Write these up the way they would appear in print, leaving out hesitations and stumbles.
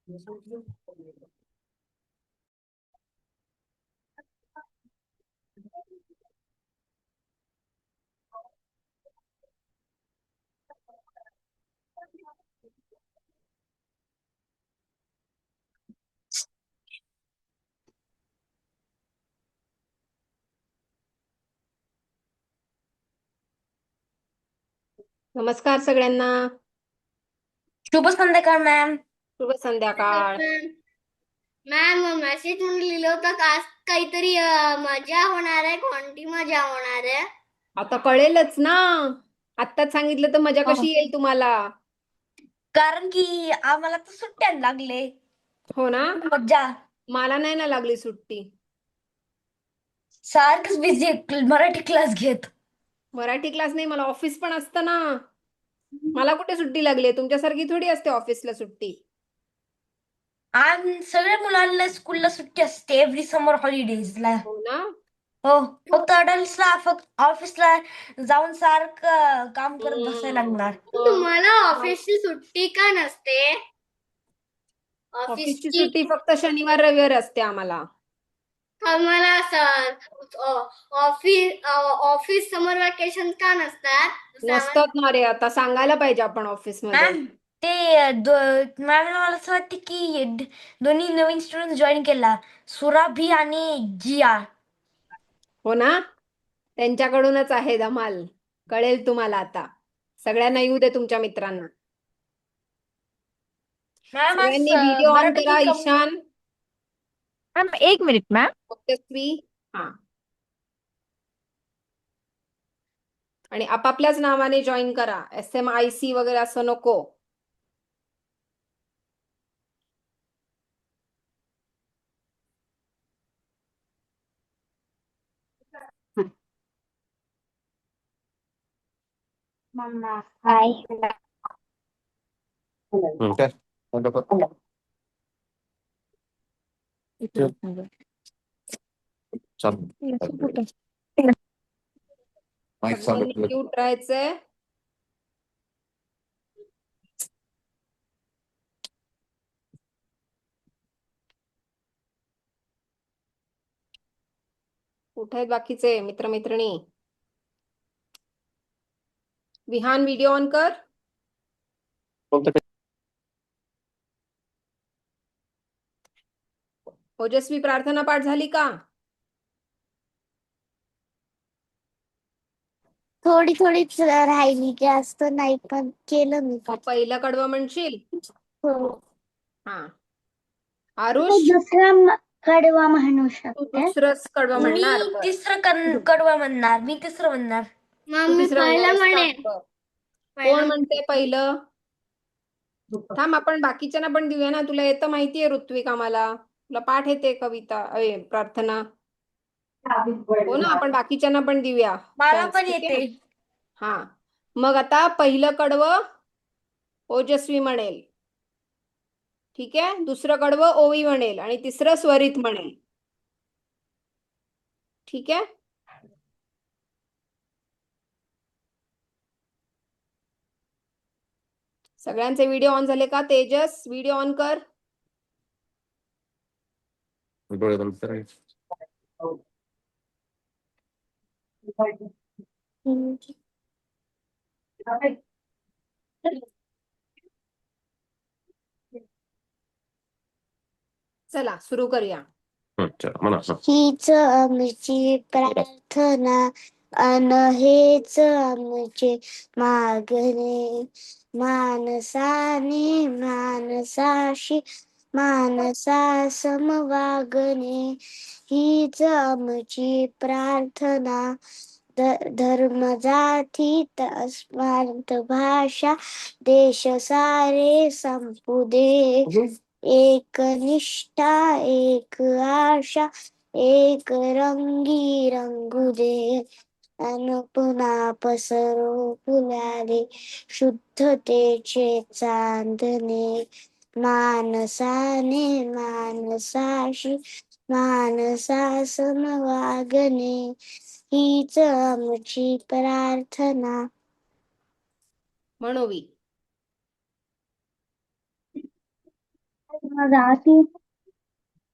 नमस्कार सगळ्यांना. शुभ संध्याकाळ मॅम. शुभ संध्याकाळ. मॅम मेसेज म्हणून लिहिलं होतं का आज काहीतरी मजा होणार आहे. कोणती मजा होणार आहे? आता कळेलच ना. आत्ताच सांगितलं तर मजा कशी येईल तुम्हाला? कारण की आम्हाला तर सुट्ट्या लागले. हो ना. मज्जा. मला नाही ना लागली सुट्टी. सारखंच बिझी मराठी क्लास घेत. मराठी क्लास नाही, मला ऑफिस पण असतं ना. मला कुठे सुट्टी लागली? तुमच्यासारखी थोडी असते ऑफिसला सुट्टी. आणि सगळ्या मुलांना स्कूलला सुट्टी असते एव्हरी समर हॉलिडेजला. हो ना. हो, फक्त अडल्ट्सला फक्त ऑफिसला जाऊन सारखं काम करत बसायला लागणार. तुम्हाला ऑफिसची सुट्टी का नसते? ऑफिसची ऑफिसची सुट्टी फक्त शनिवार रविवार असते आम्हाला. आम्हाला ऑफिस समर वॅकेशन का नसतात? नसतात ना रे, आता सांगायला पाहिजे आपण ऑफिस मध्ये. मॅम मॅम मला असं वाटतं की दोन्ही नवीन स्टुडंट जॉईन केला, सुराभी आणि जिया. हो ना. त्यांच्याकडूनच आहे धमाल. कळेल तुम्हाला आता. सगळ्यांना येऊ दे तुमच्या मित्रांना. मॅम आज सगळ्यांनी व्हिडिओ ऑन मराठी करा. ईशान, मैम एक मिनट मैम। तेजस्वी, हा, आणि आपापल्याच नावाने जॉईन करा. SMIC वगैरे असं नको. मम्मा हाय. काय माईक चालू सगळ्यांनी क्यूट राहायचंय. कुठे आहेत बाकीचे मित्रमैत्रिणी? विहान, व्हिडिओ ऑन कर. ओजस्वी, प्रार्थना पाठ झाली का? थोडी थोडीच राहिली, जास्त नाही, पण केलं मी. पहिलं कडवं म्हणशील? हो. हा. आरुष, दुसरा कडवा म्हणू तू शकते. दुसरंच कडवं म्हणणार. मी तिसरं कडवा म्हणणार. मी तिसरं म्हणणार. तू तिसरं म्हणणार. कोण म्हणते पहिलं? थांब, आपण बाकीच्यांना पण देऊया ना. तुला येतं माहितीये ऋत्विक, आम्हाला तुला पाठ येते कविता, प्रार्थना. हो ना, आपण बाकीच्यांना पण देऊया मला चान्स. पण ठीक आहे. येते. हा, मग आता पहिलं कडवं ओजस्वी म्हणेल. ठीक आहे. दुसरं कडवं ओवी म्हणेल आणि तिसरं स्वरित म्हणेल. ठीक आहे. सगळ्यांचे व्हिडिओ ऑन झाले का? तेजस, व्हिडिओ ऑन कर. डोळे बंद करायचे. चला सुरू करूया. म्हणा. हीच आमची प्रार्थना अन हेच आमचे मागणे, मानसाने मानसाशी मानसा समवागणे. हीच आमची प्रार्थना, धर्म जातीत अस्मार्थ भाषा देश सारे संपू दे. एक निष्ठा एक आशा एक रंगी रंगू दे. अन पुन्हा पसरो फुलाले शुद्धतेचे चांदणे. मानसाने मानसाशी मानसा समवागणे. हीच आमची प्रार्थना. मनोवी. राती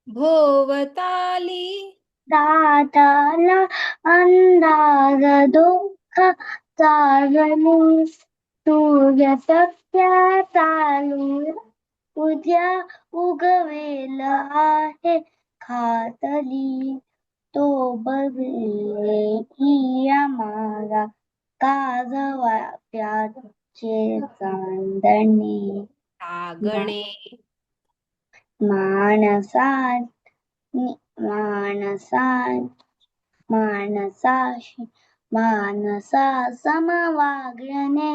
भोवताली दाटाला अंधार दुःख चालली सूर्य सत्या चालू उद्या उगवेल आहे खातली तो बघले आम्हाला काजवाप्याचे चांदणे सागणे माणसा माणसा माणसाशी माणसा समवागणे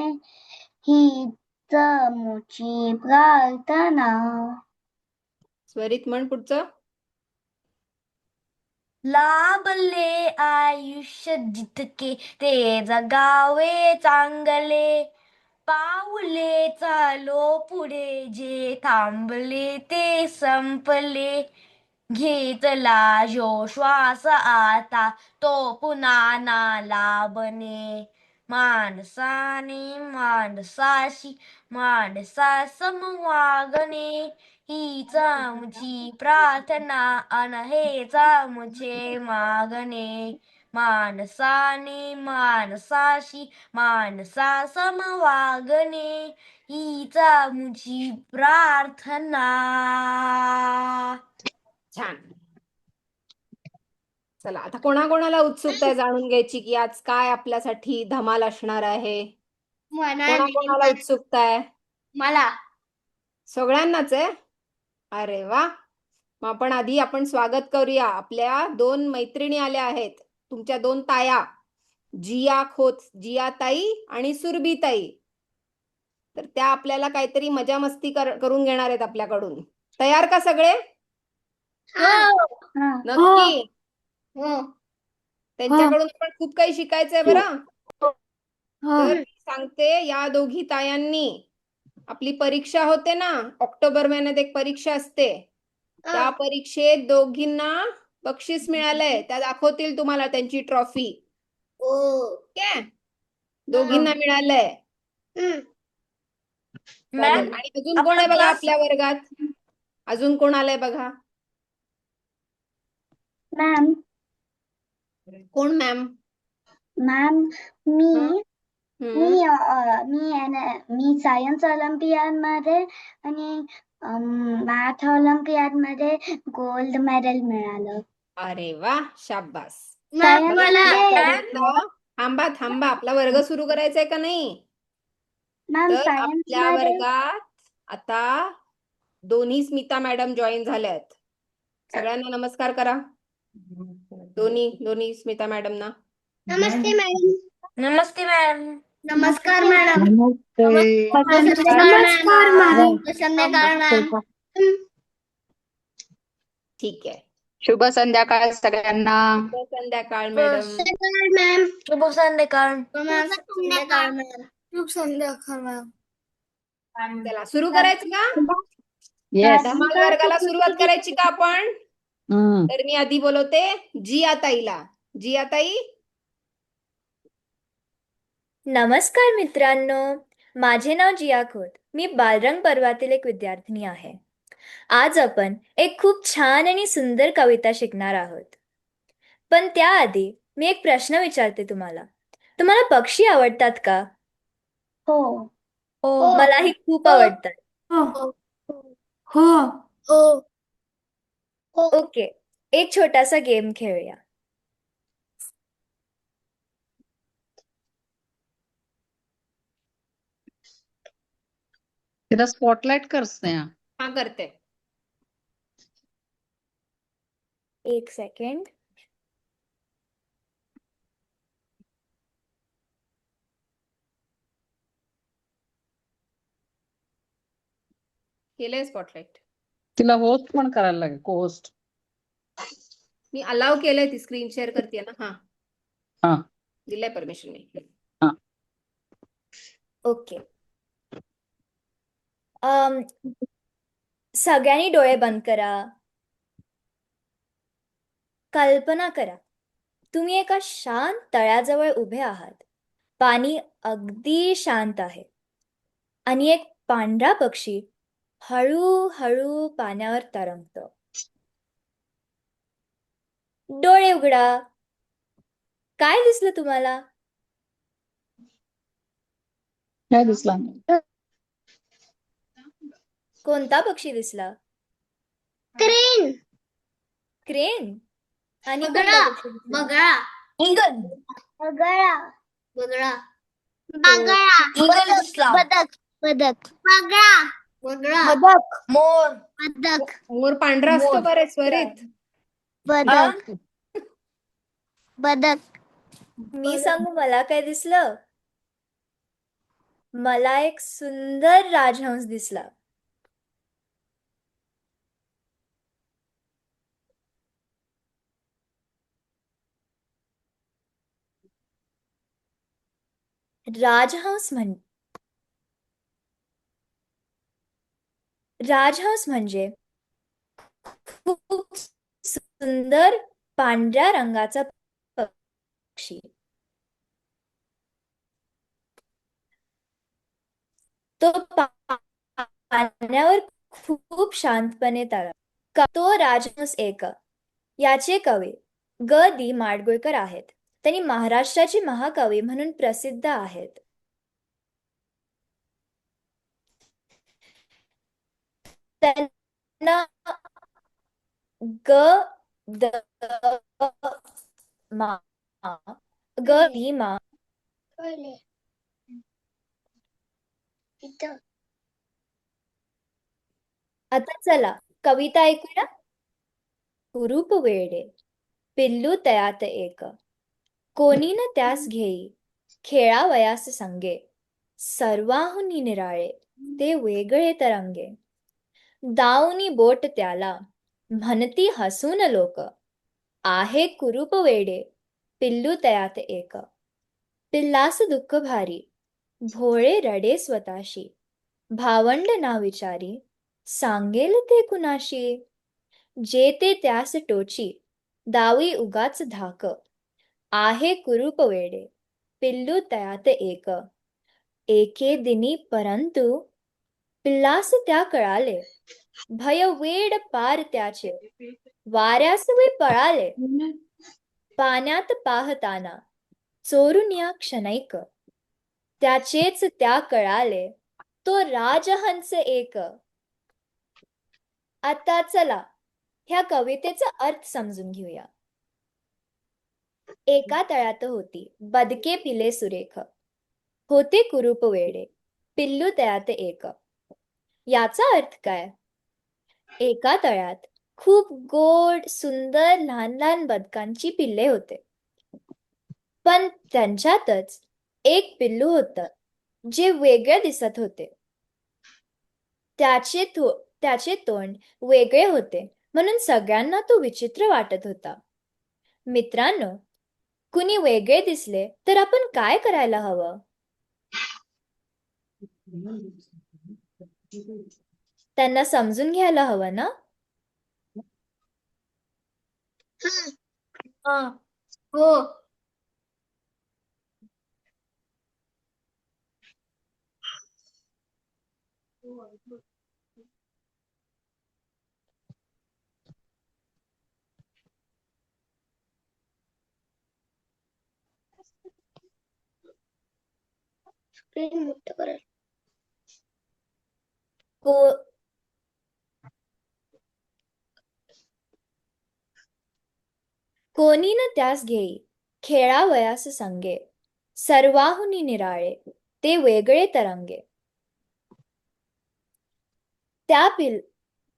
हीच मुची प्रार्थना. स्वरित म्हण पुढचं. लाभले आयुष्य जितके ते जगावे चांगले पाऊले चालो पुढे जे थांबले ते संपले घेतला जो श्वास आता तो पुन्हा ना लाभणे माणसाने माणसाशी माणसा समवागणे हीच आमची प्रार्थना अन हेच आमचे मागणे माणसाने माणसाशी माणसा समवागणे हीच आमची प्रार्थना. छान. चला आता कोणाकोणाला उत्सुकता आहे जाणून घ्यायची की आज काय आपल्यासाठी धमाल असणार आहे? कोणाकोणाला उत्सुकता आहे? मला सगळ्यांनाच आहे. अरे वा. मग आपण स्वागत करूया. आपल्या 2 मैत्रिणी आल्या आहेत, तुमच्या 2 ताया, जिया ताई आणि सुरभी ताई. तर त्या आपल्याला काहीतरी मजा मस्ती करून घेणार आहेत आपल्याकडून. तयार का सगळे? नक्की. त्यांच्याकडून पण खूप काही शिकायचंय बरं. तर मी सांगते, या दोघी तायांनी आपली परीक्षा होते ना, ऑक्टोबर महिन्यात एक परीक्षा असते, त्या परीक्षेत दोघींना बक्षीस मिळालंय. त्या दाखवतील तुम्हाला त्यांची ट्रॉफी. ओके, दोघींना मिळालंय. चालेल. आणि अजून कोण आहे बघा आपल्या वर्गात? अजून कोण आलंय बघा? मॅम कोण मॅम? मॅम मी हम्म. मी सायन्स ऑलिम्पियाड मध्ये आणि मॅथ ऑलिम्पियाड मध्ये गोल्ड मेडल मिळालं. अरे वा, शाबास. सायन्स थांबा, आपला वर्ग सुरू करायचा आहे का नाही? मॅम तर सायन्स आपल्या मध्ये वर्गात आता दोन्ही स्मिता मॅडम जॉईन झाल्यात. सगळ्यांना नमस्कार करा. दोन्ही स्मिता मॅडमना. नमस्ते मॅडम. नमस्ते मॅम. नमस्कार मॅडम. संध्याकाळ मॅम. ठीक आहे. शुभ संध्याकाळ सगळ्यांना. शुभ संध्याकाळ मॅडम. मॅम. शुभ संध्याकाळ. संध्याकाळ मॅम. शुभ संध्याकाळ मॅम. चला सुरू करायचं का? येस. धमाल वर्गाला सुरुवात करायची का आपण? तर मी आधी बोलवते जिया ताईला. जिया ताई. नमस्कार मित्रांनो, माझे नाव जिया खोत. मी बालरंग पर्वातील एक विद्यार्थिनी आहे. आज आपण एक खूप छान आणि सुंदर कविता शिकणार आहोत. पण त्याआधी मी एक प्रश्न विचारते तुम्हाला. तुम्हाला पक्षी आवडतात का? हो. मलाही खूप आवडतात. ओके, एक छोटासा गेम खेळूया. तिला स्पॉटलाइट करते हैं. हा, करते. एक सेकंड. केलंय स्पॉटलाइट. तिला होस्ट पण करायला लागेल, को होस्ट. मी अलाव केलंय, ती स्क्रीन शेअर करते ना. हा. दिलंय परमिशन मी. ओके. सगळ्यांनी डोळे बंद करा. कल्पना करा, तुम्ही एका शांत तळ्याजवळ उभे आहात. पाणी अगदी शांत आहे आणि एक पांढरा पक्षी हळूहळू पाण्यावर तरंगतं. डोळे उघडा. काय दिसलं तुम्हाला? काय दिसला नाही. कोणता पक्षी दिसला? क्रेन. क्रेन. आणि बगळा. कोणता पक्षी दिसला? बगळा. ईगल. बगळा. बगळा. ईगल दिसला. बदक. बदक. बगळा. बगळा. बदक. मोर. बदक. मोर पांढरा असतो मोर. बरे स्वरित. बदक. बदक. मी सांगू मला काय दिसलं? मला एक सुंदर राजहंस दिसला. राजहंस म्हणजे खूप सुंदर पांढऱ्या रंगाचा पक्षी. तो पाण्यावर खूप शांतपणे तरंगतो. तो राजहंस एक. याचे कवी ग. माडगुळकर आहेत. त्यांनी महाराष्ट्राचे महाकवी म्हणून प्रसिद्ध आहेत. त्यांना ग. द. मा. ग. मा. आता चला कविता ऐकूया. कुरूप वेडे पिल्लू तयात एक, कोणी न त्यास घेई खेळावयास संगे, सर्वाहुनी निराळे ते वेगळे तरंगे. दाऊनी बोट त्याला म्हणती हसून लोक, आहे कुरूप वेडे पिल्लू तयात एक. पिल्लास दुःख भारी भोळे रडे स्वतःशी, भावंड ना विचारी सांगेल ते कुणाशी. जे ते त्यास टोची दावी उगाच धाक, आहे कुरूप वेडे पिल्लू तयात एक. एके दिनी परंतु पिल्लास त्या कळाले, भय वेड पार त्याचे वाऱ्यास वे पळाले. पाण्यात पाहताना चोरून या क्षणैक, त्याचेच त्या कळाले तो राजहंस एक. आता चला ह्या कवितेचा अर्थ समजून घेऊया. एका तळ्यात होती बदके पिले सुरेख, होते कुरूप वेडे पिल्लू तळ्यात एक. याचा अर्थ काय? एका तळ्यात खूप गोड सुंदर लहान लहान बदकांची पिल्ले होते. पण त्यांच्यातच एक पिल्लू होतं जे वेगळे दिसत होते. त्याचे तोंड वेगळे होते म्हणून सगळ्यांना तो विचित्र वाटत होता. मित्रांनो, कुणी वेगळे दिसले तर आपण काय करायला हवं? त्यांना समजून घ्यायला हवं ना? हो. स्क्रीन मोठं करेल. को- कोणी न त्यास घेई खेळावयास संगे, सर्वाहुनी निराळे ते वेगळे तरंगे.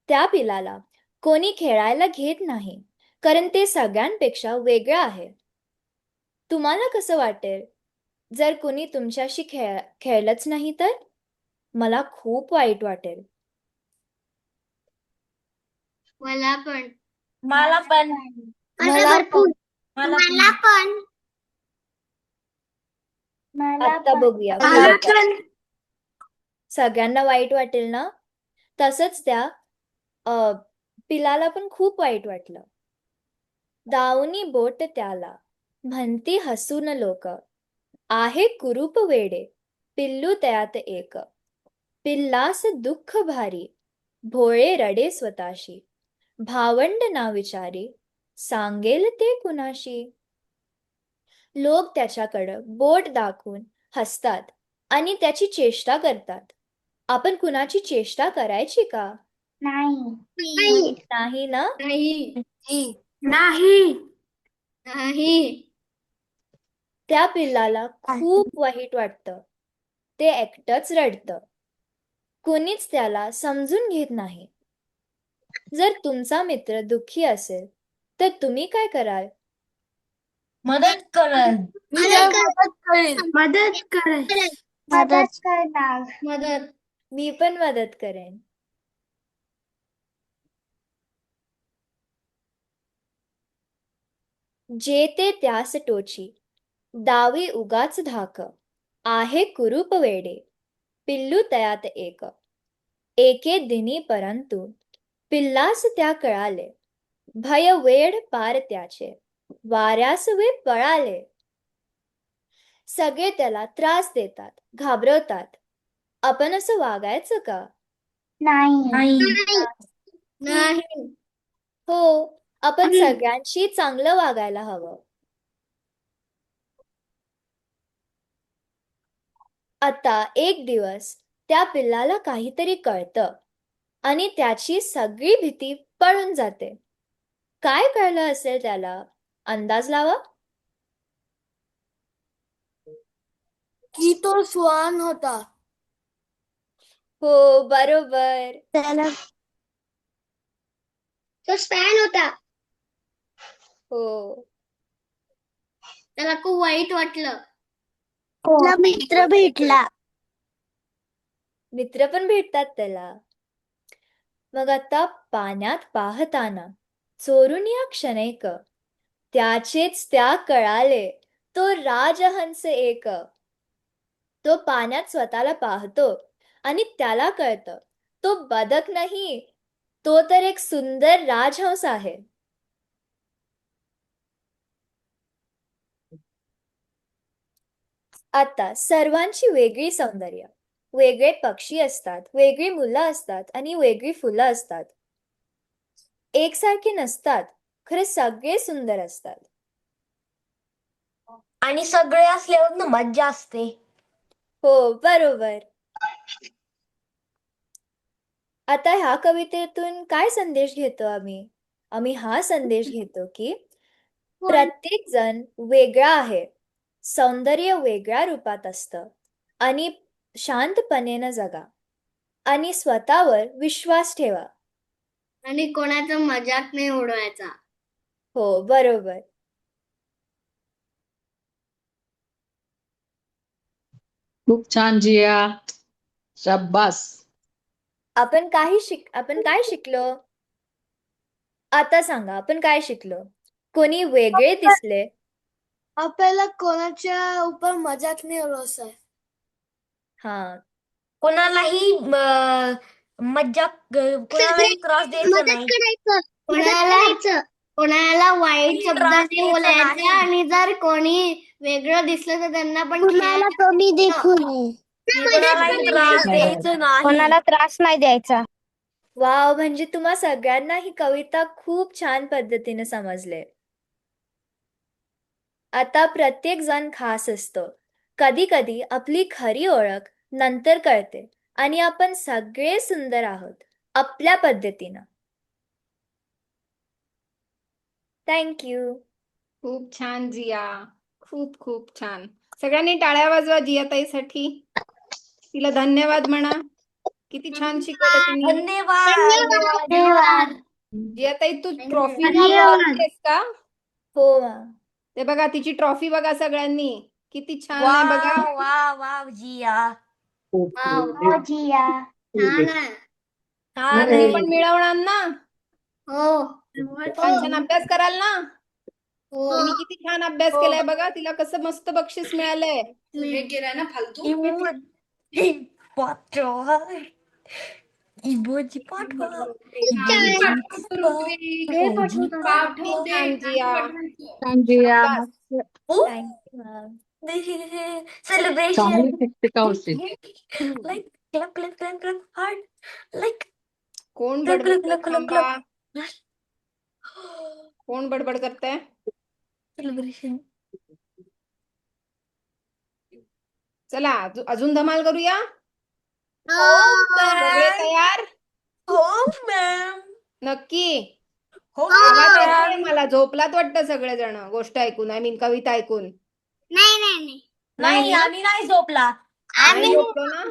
त्या पिलाला कोणी खेळायला घेत नाही, कारण ते सगळ्यांपेक्षा वेगळं आहे. तुम्हाला कसं वाटेल जर कोणी तुमच्याशी खेळलंच नाही तर? मला खूप वाईट वाटेल. मला पण. मला पण. मला भरपूर. मला मला पण. आता बघूया मला पुढे. पण. सगळ्यांना वाईट वाटेल ना? तसंच त्या पिलाला पण खूप वाईट वाटलं. दाऊनी बोट त्याला म्हणती हसून लोक, आहे कुरूप वेडे पिल्लू तयात एक. पिल्लास दुःख भारी भोळे रडे स्वतःशी, भावंड ना विचारी, सांगेल ते कुणाशी. लोक त्याच्याकडं बोट दाखवून हसतात आणि त्याची चेष्टा करतात. आपण कुणाची चेष्टा करायची का? नाही नाही ना? नाही नाही. नाही त्या पिल्लाला खूप वाईट वाटतं. ते एकटंच रडतं. कोणीच त्याला समजून घेत नाही. जर तुमचा मित्र दुःखी असेल तर तुम्ही काय कराल? मदत करल. मदत करणार मदत मी पण मदत करेन. जे ते त्यास टोची, दावी उगाच धाक, आहे कुरूप वेडे, पिल्लू तयात एक. एके दिनी परंतु पिल्लास त्या कळाले, भय वेड पार त्याचे, वाऱ्यास वे पळाले. सगळे त्याला त्रास देतात, घाबरवतात. आपण असं वागायचं का? नाही. नाही हो, आपण सगळ्यांशी चांगलं वागायला हवं. आता एक दिवस त्या पिल्लाला काहीतरी कळतं आणि त्याची सगळी भीती पळून जाते. काय कळलं असेल त्याला? अंदाज लावा. की तो श्वान होता. हो, बरोबर. तो स्पॅन होता. हो. त्याला खूप वाईट वाटलं. मित्र भेटला. मित्र पण भेटतात त्याला. मग आता पाण्यात पाहताना चोरून या क्षणैक, त्याचेच त्या कळाले, तो राजहंस एक. तो पाण्यात स्वतःला पाहतो आणि त्याला कळतं, तो बदक नाही, तो तर एक सुंदर राजहंस आहे. आता सर्वांची वेगळी सौंदर्य, वेगळे पक्षी असतात, वेगळी मुलं असतात आणि वेगळी फुलं असतात. एकसारखे नसतात, खरं सगळे सुंदर असतात. आणि सगळे असल्यावर ना मज्जा असते. हो, बरोबर. आता ह्या कवितेतून काय संदेश घेतो आम्ही हा संदेश घेतो की प्रत्येक जण वेगळा आहे, सौंदर्य वेगळ्या रूपात असतं आणि शांतपणेनं जगा आणि स्वतःवर विश्वास ठेवा. आणि कोणाचा मजाक नाही उडवायचा. हो, बरोबर. खूप छान जिया. शाब्बास. आपण काय शिकलो? आता सांगा, आपण काय शिकलो? कोणी वेगळे दिसले आपल्याला कोणाच्या उपर मजाक नाही उडवायचा. हा, कोणालाही कोणालाही त्रास द्यायचा नाही. करायचं कोणाला वाईट त्रास शब्दाने द्यायचा बोलायचं नाही. आणि जर कोणी वेगळं दिसलं तर त्यांना पण कमी देखू नये. कोणालाही त्रास द्यायचा नाही. कोणाला त्रास नाही द्यायचा. वाव, म्हणजे तुम्हा सगळ्यांना ही कविता खूप छान पद्धतीने समजले. आता प्रत्येक जण खास असतो. कधी कधी आपली खरी ओळख नंतर कळते आणि आपण सगळे सुंदर आहोत आपल्या पद्धतीनं. थँक्यू. खूप छान जिया. खूप खूप छान. सगळ्यांनी टाळ्या वाजवा जियाताईसाठी. तिला धन्यवाद म्हणा. किती छान शिकवलं तिने. धन्यवाद. जियाताई तू ट्रॉफी धन्यवाद. घेतलीस का? हो मा. ते बघा तिची ट्रॉफी बघा सगळ्यांनी. किती छान आहे बघा. वाव जिया. जिया छान आहे. छान तुम्ही आहे. पण मिळवणार ना? हो छान छान अभ्यास कराल ना? हो तिने किती छान अभ्यास केलाय बघा. तिला कसं मस्त बक्षीस मिळालंय. पाठवा. इमोजी पाठवा. किती छान जिया. छान जिया. शाबास. Thank you ma'am. Celebration. चांगली शिक्षिका होती. Like clap, clap, clap, clap, heart. Like कोण क्लक, बडबड क्लक, क्लक, थांबा. क्लक. कोण बडबड करताय? सेलिब्रेशन. चला अजून धमाल करूया. हो सगळे मॅम. तयार? हो मॅम. नक्की? हो आवाज येतोय मॅम. मला. झोपलात वाटतं सगळेजण गोष्ट ऐकून, आय मीन कविता ऐकून. नाही नाही नाही नाही, ना? आम्ही नाही झोपला. नाही झोपलो ना?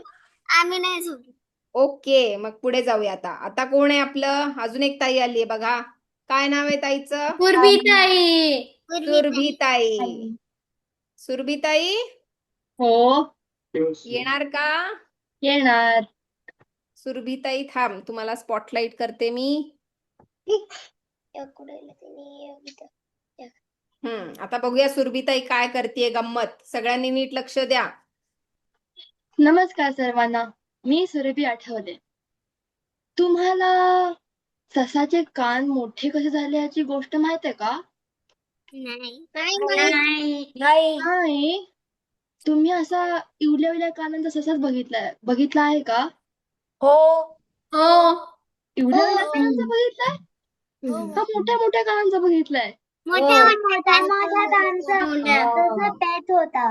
आम्ही नाही झोपलो. ओके, मग पुढे जाऊया आता. आता कोण आहे आपलं? अजून एक ताई आली आहे बघा. काय नाव आहे ताईचं? पूर्वीताई. सुरभीताई. सुरभीताई हो येणार का? येणार. सुरभीताई थांब, तुम्हाला स्पॉटलाइट करते मी. आता बघूया सुरभीताई काय करते गंमत. सगळ्यांनी नीट लक्ष द्या. नमस्कार सर्वांना, मी सुरभी आठवले. तुम्हाला ससाचे कान मोठे कसे झाले याची गोष्ट माहित आहे का? नाही नाही. नाही. तुम्ही असा इवल्या कानांचा ससाच बघितला आहे का? हो. हो इवल्या हो. कानांचा बघितलाय? का मोठ्या कानांचा बघितलाय? मोठ्या पॅट होता.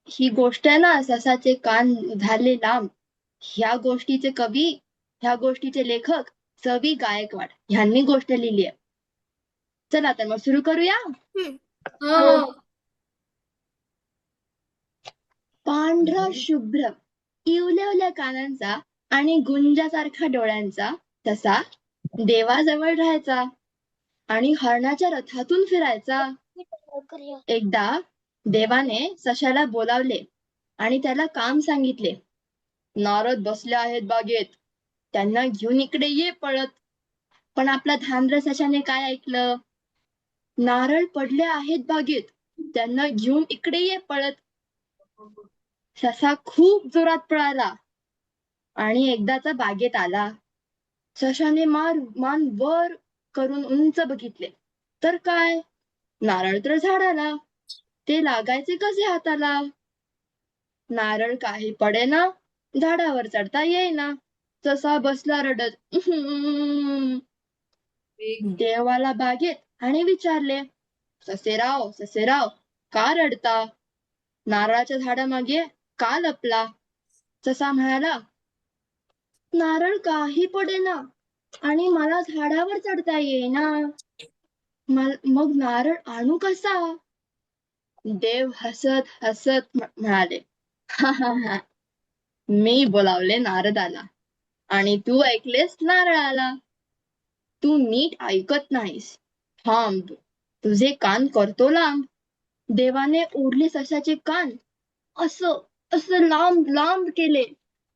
ही गोष्ट आहे ना, ससाचे कान झाले लांब. ह्या गोष्टीचे लेखक स.वि. गायकवाड ह्यांनी गोष्ट लिहिली आहे. चला तर मग सुरू करूया. हो पांढरा शुभ्र इवल्या कानांचा आणि गुंजासारखा डोळ्यांचा ससा देवाजवळ राहायचा आणि हरणाच्या रथातून फिरायचा. एकदा देवाने सशाला बोलावले आणि त्याला काम सांगितले. नारद बसले आहेत बागेत, त्यांना घेऊन इकडे ये पळत. पण आपला धांद्र सशाने काय ऐकलं? नारळ पडले आहेत बागेत, त्यांना घेऊन इकडे ये पळत. ससा खूप जोरात पळाला आणि एकदाचा बागेत आला. सशाने मान वर करून उंच बघितले तर काय, नारळ तर झाडाला. ते लागायचे कसे हाताला? नारळ काही पडेना, झाडावर चढता येईना. ससा बसला रडत. देवाला बागेत आणि विचारले, ससेराव का रडता? नारळाच्या झाडामागे का लपला? ससा म्हणाला, नारळ काही पडेना आणि मला झाडावर चढता येईना. मग नारळ आणू कसा? देव हसत हसत म्हणाले, मी बोलावले नारदाला आणि तू ऐकलेस नारळाला. तू नीट ऐकत नाहीस. थांब, तुझे कान करतो लांब. देवाने ओढले सशाचे कान, असं लांब केले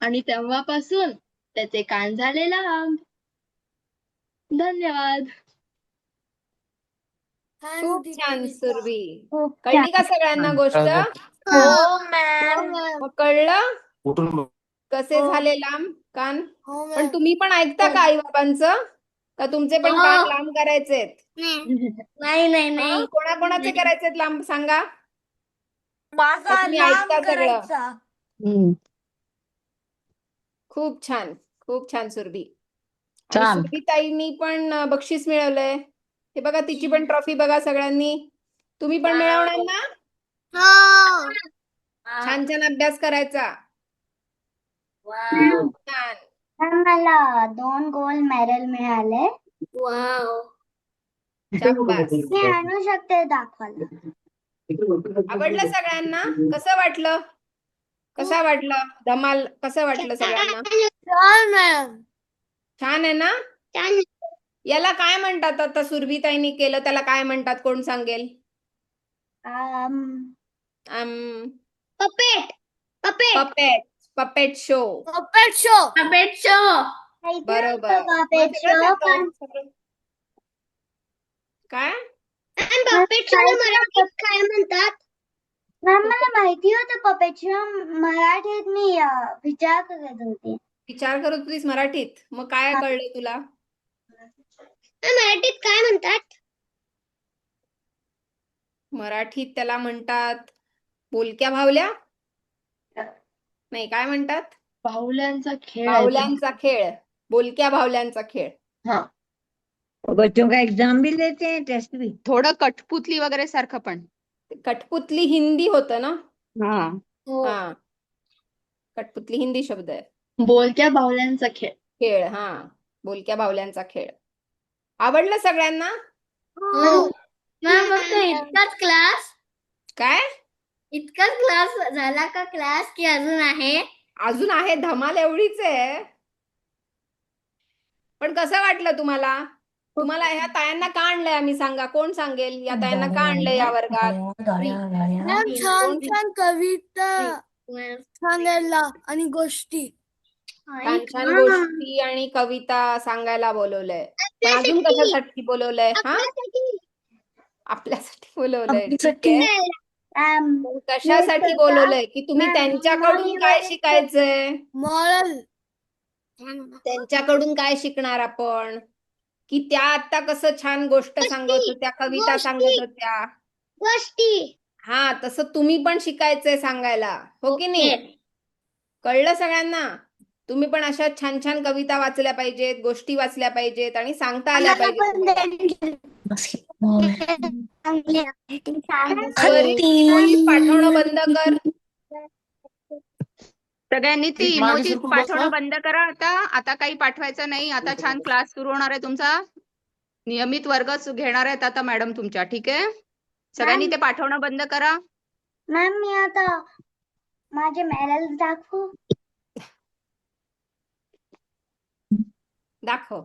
आणि तेव्हापासून त्याचे कान झाले लांब. धन्यवाद. खूप छान सुरभी. कळली का सगळ्यांना गोष्ट? हो मॅम. मग कळलं कुठून कसे हो. झाले लांब कान? हो पण मॅम. तुम्ही पण ऐकता का आई बाबांचं? का तुमचे पण कान लांब करायचेत? नाही कोणाकोणाचे करायचेत लांब सांगा? माझा तुम्ही लांब ऐकता सगळं? करायचा. खूप छान सुरभी. आणि छान. सुरभीताईंनी पण बक्षीस मिळवलंय. हे बघा तिची पण ट्रॉफी बघा सगळ्यांनी. तुम्ही पण मिळवणार ना? हो छान अभ्यास करायचा. वाव. छान. मला 2 गोल्ड मेडल मिळाले. वाव शाब्बास. मी आणू शकते दाखवायला. आवडलं सगळ्यांना? कसं वाटलं? कसा वाटलं धमाल? कसं वाटलं सगळ्यांना? छान आहे ना? याला काय म्हणतात? आता सुरभीताईंनी केलं त्याला काय म्हणतात? कोण सांगेल? Puppet puppet show. Puppet show बरोबर. पपेट सगळंच शो येतं. काय? पपेट शो मराठीत काय म्हणतात? मला माहिती होतं पपेट शो. मराठीत मी विचार करत होते. विचार करत होतीस मराठीत? मग काय कळलं तुला? मराठीत काय म्हणतात? मराठीत त्याला म्हणतात बोलक्या भावल्या? नाही, काय म्हणतात? बाहुल्यांचा खेळ आहे तो. बाहुल्यांचा खेळ, बोलक्या बाहुल्यांचा खेळ. हा. बच्चों का एग्जाम भी लेते हैं, टेस्ट भी. थोडं कठपुतली वगैरे सारखं पण. कठपुतली हिंदी होतं ना? हा. हा, कठपुतली हिंदी शब्द आहे. बोलक्या बाहुल्यांचा खेळ. खेळ, हा, बोलक्या बाहुल्यांचा खेळ. आवडलं सगळ्यांना? मॅम फक्त इतकाच क्लास काय इतकाच क्लास झाला का क्लास की अजून आहे? अजून आहे, धमाल एवढीच आहे. पण कसं वाटलं तुम्हाला? तुम्हाला ह्या तायांना का आणलंय आम्ही, सांगा, कोण सांगेल? या तायांना का आणलंय या वर्गात? छान छान कविता सांगायला आणि गोष्टी. छान छान गोष्टी आणि कविता सांगायला बोलवलंय. पण अजून कशासाठी बोलवलंय? हा, आपल्यासाठी बोलवलंय. ठीक आहे. पण कशासाठी बोलवलंय? की तुम्ही त्यांच्याकडून काय शिकायचंय? मॉरल त्यांच्याकडून काय शिकणार आपण? की त्या आता कसं छान गोष्ट सांगत होत्या, कविता सांगत होत्या. गोष्टी. हा, तसं तुम्ही पण शिकायचंय सांगायला, हो की नाही? कळलं सगळ्यांना? तुम्ही पण अशा छान छान कविता वाचल्या पाहिजेत, गोष्टी वाचल्या पाहिजेत आणि सांगता आल्या पाहिजेत तुम्हाला. इमोजी पाठवणं बंद कर. सगळ्यांनी ती माझ्या इमोजी सुरू पाठवणं बसा. बंद करा आता. आता काही पाठवायचं नाही. आता छान क्लास सुरू होणार आहे तुमचा. नियमित वर्ग घेणार आहेत आता मॅडम तुमच्या. ठीक आहे? सगळ्यांनी ते पाठवणं बंद करा. मॅम मी आता माझे मॅरल दाखवू? दाखव.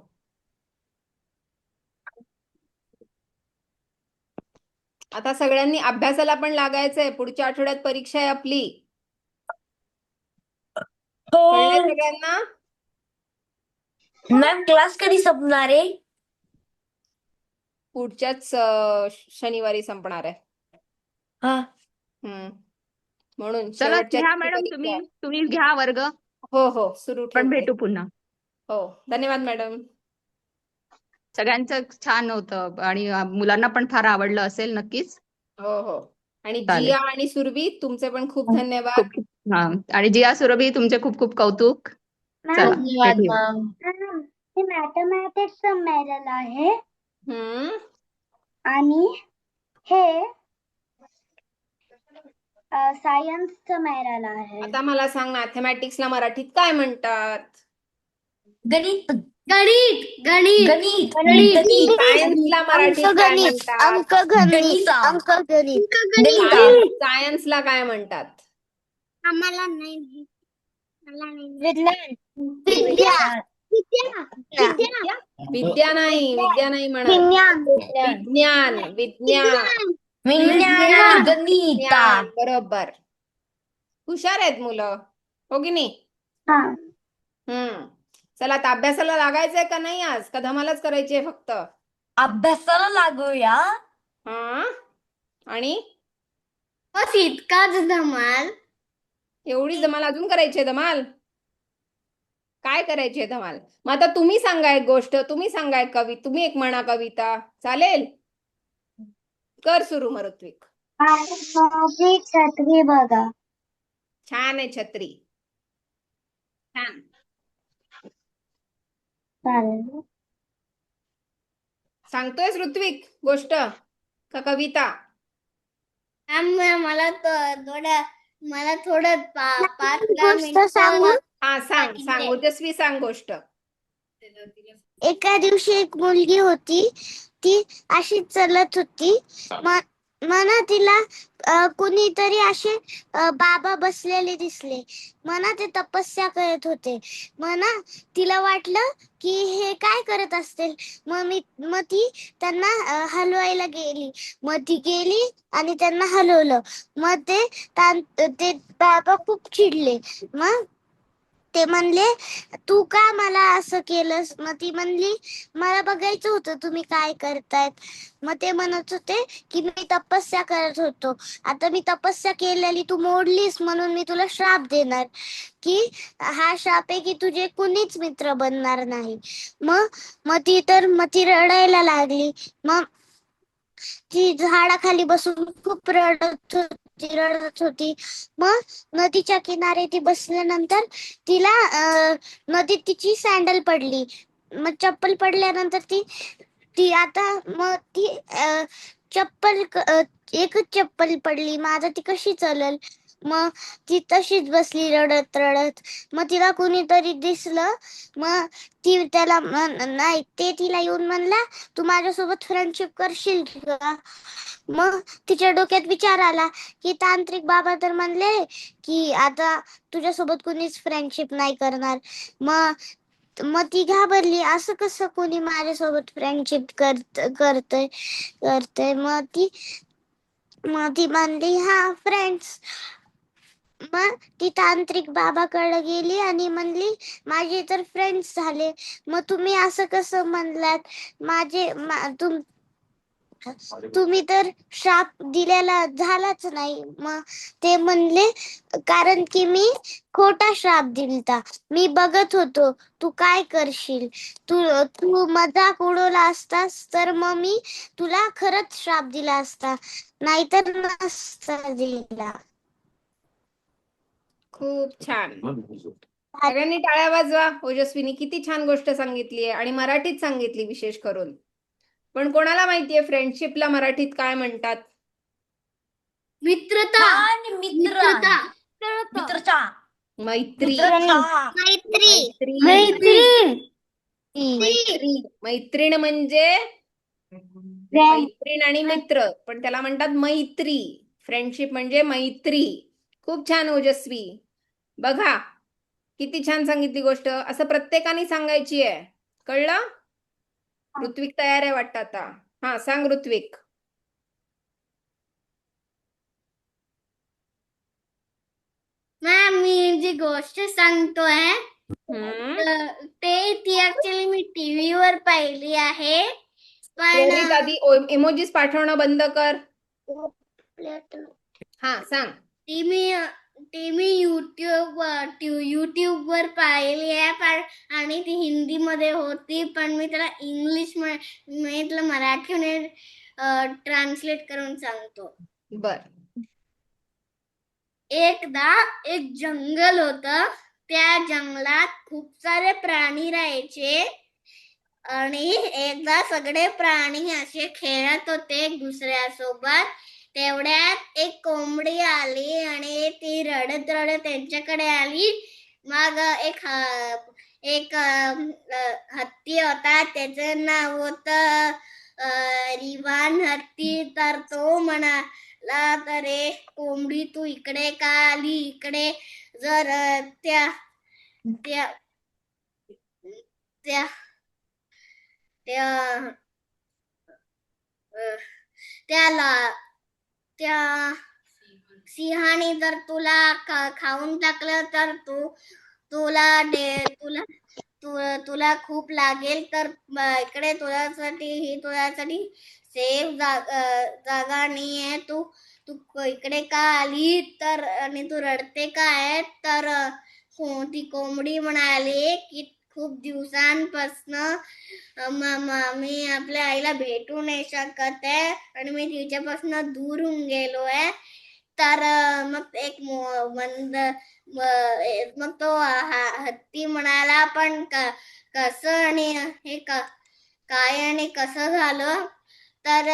आता सगळ्यांनी अभ्यासाला पण लागायचंय. पुढच्या आठवड्यात परीक्षा आहे आपली. कळलंय सगळ्यांना? मॅम क्लास कधी संपणार आहे? पुढच्याच शनिवारी संपणार आहे. हा. म्हणून चला शेवटच्या घ्या दिवशी मॅडम, परीक्षा तुम्ही आहे. तुम्ही घ्या वर्ग. हो हो, सुरू पण ठेवते. भेटू पुन्हा. हो, धन्यवाद मॅडम. सगळ्यांचं छान होतं आणि मुलांना पण फार आवडलं असेल नक्कीच. हो हो. आणि चालेल. जिया आणि सुरभी तुमचे पण खूप धन्यवाद. हा, आणि जिया सुरभी तुमचे खूप खूप कौतुक. चला धन्यवाद भेटूया. मॅम. हे मॅथमॅटिक्सचं मॅरल आहे हम्म. आणि हे सायन्सचं मॅरल आहे. आता मला सांग, मॅथमॅटिक्सला मराठीत काय म्हणतात? गणित. गणित गणित गणित. गणित. गणित. सायन्सला मराठीत काय म्हणतात? गणित. गणित. सायन्सला काय म्हणतात? आम्हाला नाही. विज्ञान. विद्या. विद्या. विद्या नाही म्हणत. विज्ञान. विज्ञान. विज्ञान. विज्ञान आणि गणित. विज्ञान. बरोबर. हुशार आहेत मुलं, हो की नाही? हा. चला, आता अभ्यासाला लागायचंय का नाही आज? का धमालच करायची आहे फक्त? अभ्यासाला लागूया. हा, आणि बस इतकाच धमाल. एवढीच धमाल? अजून करायची आहे धमाल? काय करायची आहे धमाल? मग आता तुम्ही सांगा एक गोष्ट, तुम्ही सांगा एक कविता, तुम्ही एक म्हणा कविता. चालेल? कर सुरू मग ऋत्विक. माझी छत्री बघा. छान आहे छत्री. छान. चालेल. सांगतोयस ऋत्विक गोष्ट का कविता? मला थोडं 5-10 मिनिटं. हा, सांग ओजस्वी, सांग गोष्ट. एका दिवशी एक मुलगी होती, ती अशी चालत होती. मना तिला कुणीतरी असे बाबा बसलेले दिसले. मना ते तपस्या करत होते. मना तिला वाटलं की हे काय करत असतील. मग ती त्यांना हलवायला गेली. मग ती गेली आणि त्यांना हलवलं. मग ते बाबा खूप चिडले. मग ते म्हणले, तू का मला असं केलंस? मग ती म्हणली, मला बघायचं होतं तुम्ही काय करतायत. मग ते म्हणत होते की मी तपस्या करत होतो. आता मी तपस्या केलेली तू मोडलीस, म्हणून मी तुला श्राप देणार, की हा श्राप आहे की तुझे कुणीच मित्र बनणार नाही. मग ती रडायला लागली. मग ती झाडाखाली बसून खूप रडत होती. ती रडत होती. मग नदीच्या किनारी ती बसल्यानंतर तिला नदीत तिची सँडल पडली. मग चप्पल पडल्यानंतर ती आता मग ती एकच चप्पल पडली. मग आता ती कशी चलल? मग ती तशीच बसली रडत रडत. मग तिला कुणीतरी दिसलं. मग ती त्याला नाही, ते तिला येऊन म्हणला, तू माझ्यासोबत फ्रेंडशिप करशील का? मग तिच्या डोक्यात विचार आला की तांत्रिक बाबा तर म्हणले की आता तुझ्यासोबत कुणीच फ्रेंडशिप नाही करणार. मग ती घाबरली, असं कसं कोणी माझ्यासोबत फ्रेंडशिप करतय. मग ती म्हणली हा फ्रेंड्स. मग ती तांत्रिक बाबाकडे गेली आणि म्हणली माझे तर फ्रेंड्स झाले. मग तुम्ही असं कसं म्हणलात? तुम्ही तर श्राप दिलेला झालाच नाही. मग ते म्हणले कारण की मी खोटा श्राप दिलता. मी बघत होतो तू काय करशील. तू मजाक उडवला असतास तर मग मी तुला खरंच श्राप दिला असता, नाहीतर नसता दिला. खूप छान. सगळ्यांनी टाळ्या वाजवा. ओजस्वीनी किती छान गोष्ट सांगितली आहे आणि मराठीत सांगितली विशेष करून. पण कोणाला माहितीये फ्रेंडशिपला मराठीत काय म्हणतात? मित्रता. आणि मित्रता. मैत्री. मैत्रीण म्हणजे मैत्रीण आणि मित्र, पण त्याला म्हणतात मैत्री. फ्रेंडशिप म्हणजे मैत्री. खूप छान ओजस्वी. बघा किती छान सांगितली गोष्ट. असं प्रत्येकाने सांगायची आहे, कळलं? ऋत्विक तयार आहे वाटतं आता. हा सांग ऋत्विक. मॅम मी जी गोष्ट सांगतोय ती ऍक्च्युली मी टीव्हीवर पाहिली आहे. त्वरित आधी इमोजीस पाठवणं बंद कर. हा सांग. ती मी युट्यूबवर पाहिली आहे आणि ती हिंदीमध्ये होती, पण मी त्याला इंग्लिश मराठीमध्ये ट्रान्सलेट करून सांगतो. बर. एकदा एक जंगल होतं. त्या जंगलात खूप सारे प्राणी राहायचे आणि एकदा सगळे प्राणी असे खेळत होते एक दुसऱ्यासोबत. तेवढ्यात एक कोंबडी आली आणि ती रडत रडत त्यांच्याकडे आली. मग एक हत्ती होता, त्याचं नाव होतं रिवान हत्ती. तर तो म्हणाला, अरे कोंबडी तू इकडे का आली? इकडे जर त्या त्या त्या त्या त्याला त्या सिंहाने जर तुला खाऊन टाकलं तर तुला खूप लागेल. तर इकडे तुझ्यासाठी सेफ जागा नाहीये. तू इकडे का आली? तर आणि तू रडते का आहे? तर ती कोंबडी म्हणाली की खूप दिवसांपासनं मी आपल्या आईला भेटू नाही शकत आहे आणि मी तिच्यापासून दूर होऊन गेलो आहे. तर मग तो हत्ती म्हणाला, पण कसं आणि हे काय आणि कसं झालं? तर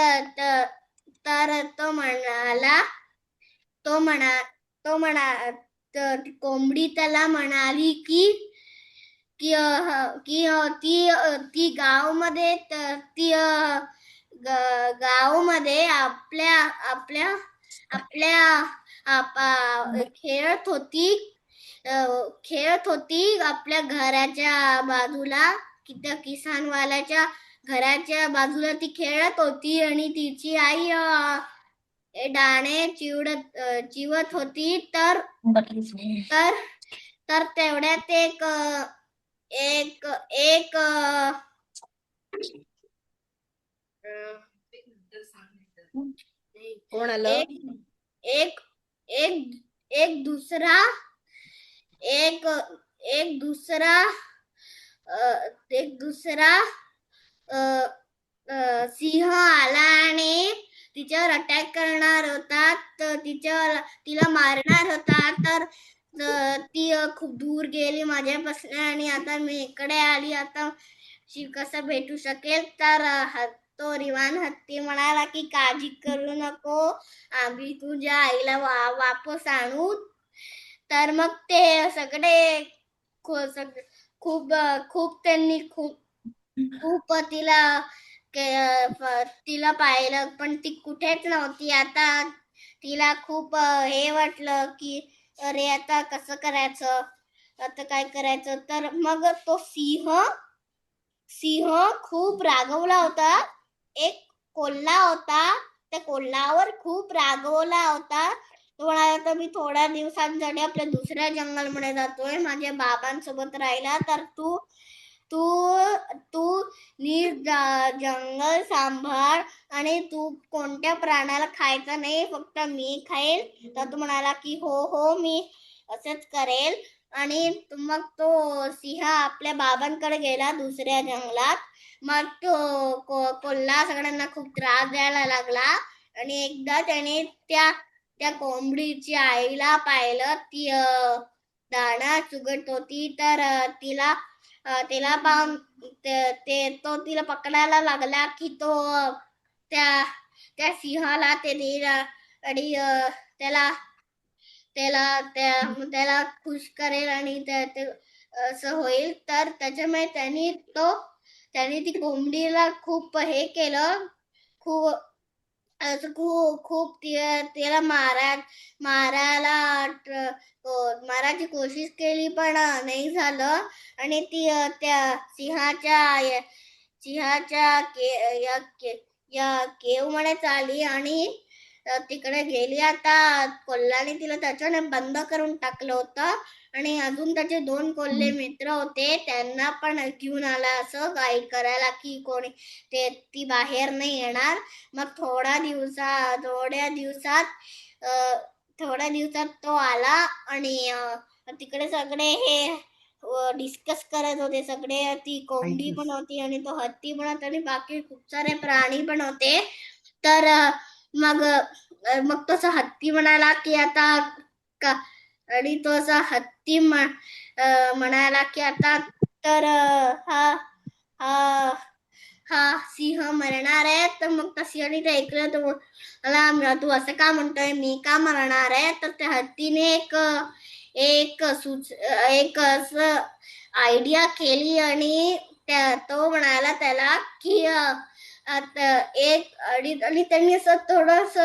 कोंबडी त्याला म्हणाली की ती गावामध्ये खेळत होती आपल्या घराच्या बाजूला. त्या किसानवाल्याच्या घराच्या बाजूला ती खेळत होती आणि तिची आई दाणे चिवत होती. तर तेवढ्यात एक कोण आलं? एक दुसरा सिंह आला आणि तिच्यावर अटॅक करणार होता, तर तिला मारणार होता. तर ती खूप दूर गेली माझ्यापासून आणि आता मी इकडे आली. आता कसं भेटू शकेल? तर तो रिवान हत्ती म्हणाला की काळजी करू नको, आम्ही तुझ्या आईला वापस आणू. तर मग ते सगळे खूप खूप त्यांनी खूप तिला पाहिलं, पण ती कुठेच नव्हती. आता तिला खूप हे वाटलं की अरे आता कसं करायचं, आता काय करायचं. तर मग तो सिंह खूप रागवला होता. एक कोल्हा होता, त्या कोल्हावर खूप रागवला होता. तो म्हणाला तर मी थोड्या दिवसांसाठी आपल्या दुसऱ्या जंगलमध्ये जातोय माझ्या बाबांसोबत राहायला. तर तू नीट जंगल सांभाळ आणि तू कोणत्या प्राण्याला खायचं नाही, फक्त मी खाईल. तर तो म्हणाला की हो मी असंच करेल. आणि मग तो सिंह आपल्या बाबांकडे गेला दुसऱ्या जंगलात. मग तो कोल्हा सगळ्यांना खूप त्रास द्यायला लागला. आणि एकदा त्याने त्या कोंबडीची आईला पाहिलं. ती दाणा चुगत होती. तर तिला पाहून तो तिला पकडायला लागला की तो त्या सिंहाला आणि त्याला खुश करेल आणि असं होईल. तर त्याच्यामुळे त्यांनी ती कोंबडीला खूप हे केलं, खूप तिला मारायची कोशिश केली, पण नाही झालं. आणि ती त्या सिंहाच्या केव मध्ये चालली आणि तिकडे गेली. आता कोल्ह्याने तिला त्याच्याने बंद करून टाकलं होतं. आणि अजून त्याचे 2 कोल्हे मित्र होते, त्यांना पण घेऊन आला असं काही करायला की कोणी ती बाहेर नाही येणार. मग थोड्या दिवसात तो आला आणि तिकडे सगळे हे डिस्कस करत होते सगळे. ती कोंबडी पण होती आणि तो हत्ती पण होता आणि बाकी खूप सारे प्राणी पण होते. तर मग तो असा हत्ती म्हणाला की आता आणि तो असा हत्ती म्हणाला की आता तर हा सिंह मरणार आहे. तर मग त्या सिंहाने ते ऐकलं, तर मला तू असं का म्हणतोय, मी का मरणार आहे. तर त्या हत्तीने एक असं आयडिया केली आणि तो म्हणाला त्याला की आणि त्यांनी असं थोडस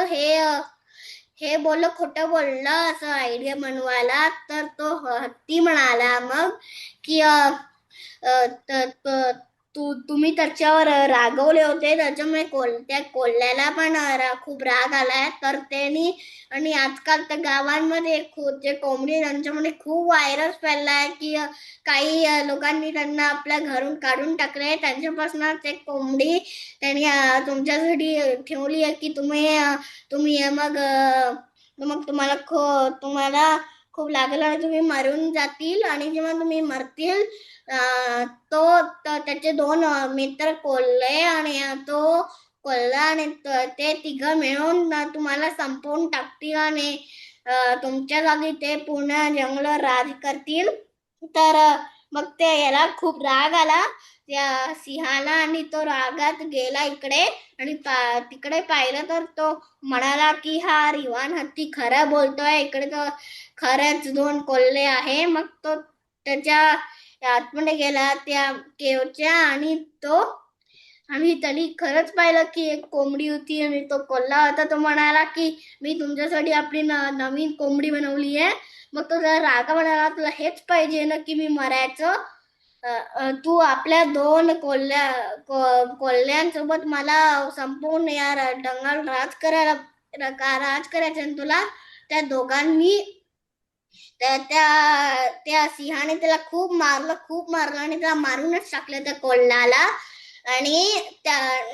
हे बोललं, खोटं बोललं असं आयडिया बनवायला. तर तो हत्ती म्हणाला मग की तुम्ही त्याच्यावर रागवले होते, त्याच्यामुळे त्या कोल्ह्याला पण खूप राग आलाय. तर त्यांनी आणि आजकाल त्या गावांमध्ये जे कोंबडी त्यांच्यामध्ये खूप व्हायरस फैललाय की काही लोकांनी त्यांना आपल्या घरून काढून टाकले. त्यांच्यापासूनच एक कोंबडी त्यांनी तुमच्यासाठी ठेवली आहे की तुम्ही मग तुम्हाला खूप लागलं आणि तुम्ही मरून जातील. आणि जेव्हा तुम्ही मरतील त्याचे 2 मित्र कोल्हे आणि तो कोल्हा आणि ते तिघं मिळून तुम्हाला संपवून टाकतील आणि तुमच्या जागी ते पूर्ण जंगल राज करतील. तर मग याला खूप राग आला त्या सिंहाला आणि तो रागात गेला इकडे आणि तिकडे पाहिलं तर तो म्हणाला की हा रिवान हत्ती खरं बोलतोय, इकडे तर खरंच 2 कोल्हे आहे. मग तो त्याच्या आतमध्ये गेला त्या केवच्या आणि त्यांनी खरंच पाहिलं की एक कोंबडी होती आणि तो कोल्हा होता. तो म्हणाला की मी तुमच्यासाठी आपली नवीन कोंबडी बनवली आहे. मग तो जरा रागा म्हणाला, तुला हेच पाहिजे ना की मी मरायचं, तू आपल्या 2 कोल्ह्यांसोबत मला संपवून या जंगल राज करायचं तुला. त्या दोघांनी त्या सिंहाने त्याला खूप मारलं आणि त्याला मारूनच टाकलं त्या कोल्ह्याला. आणि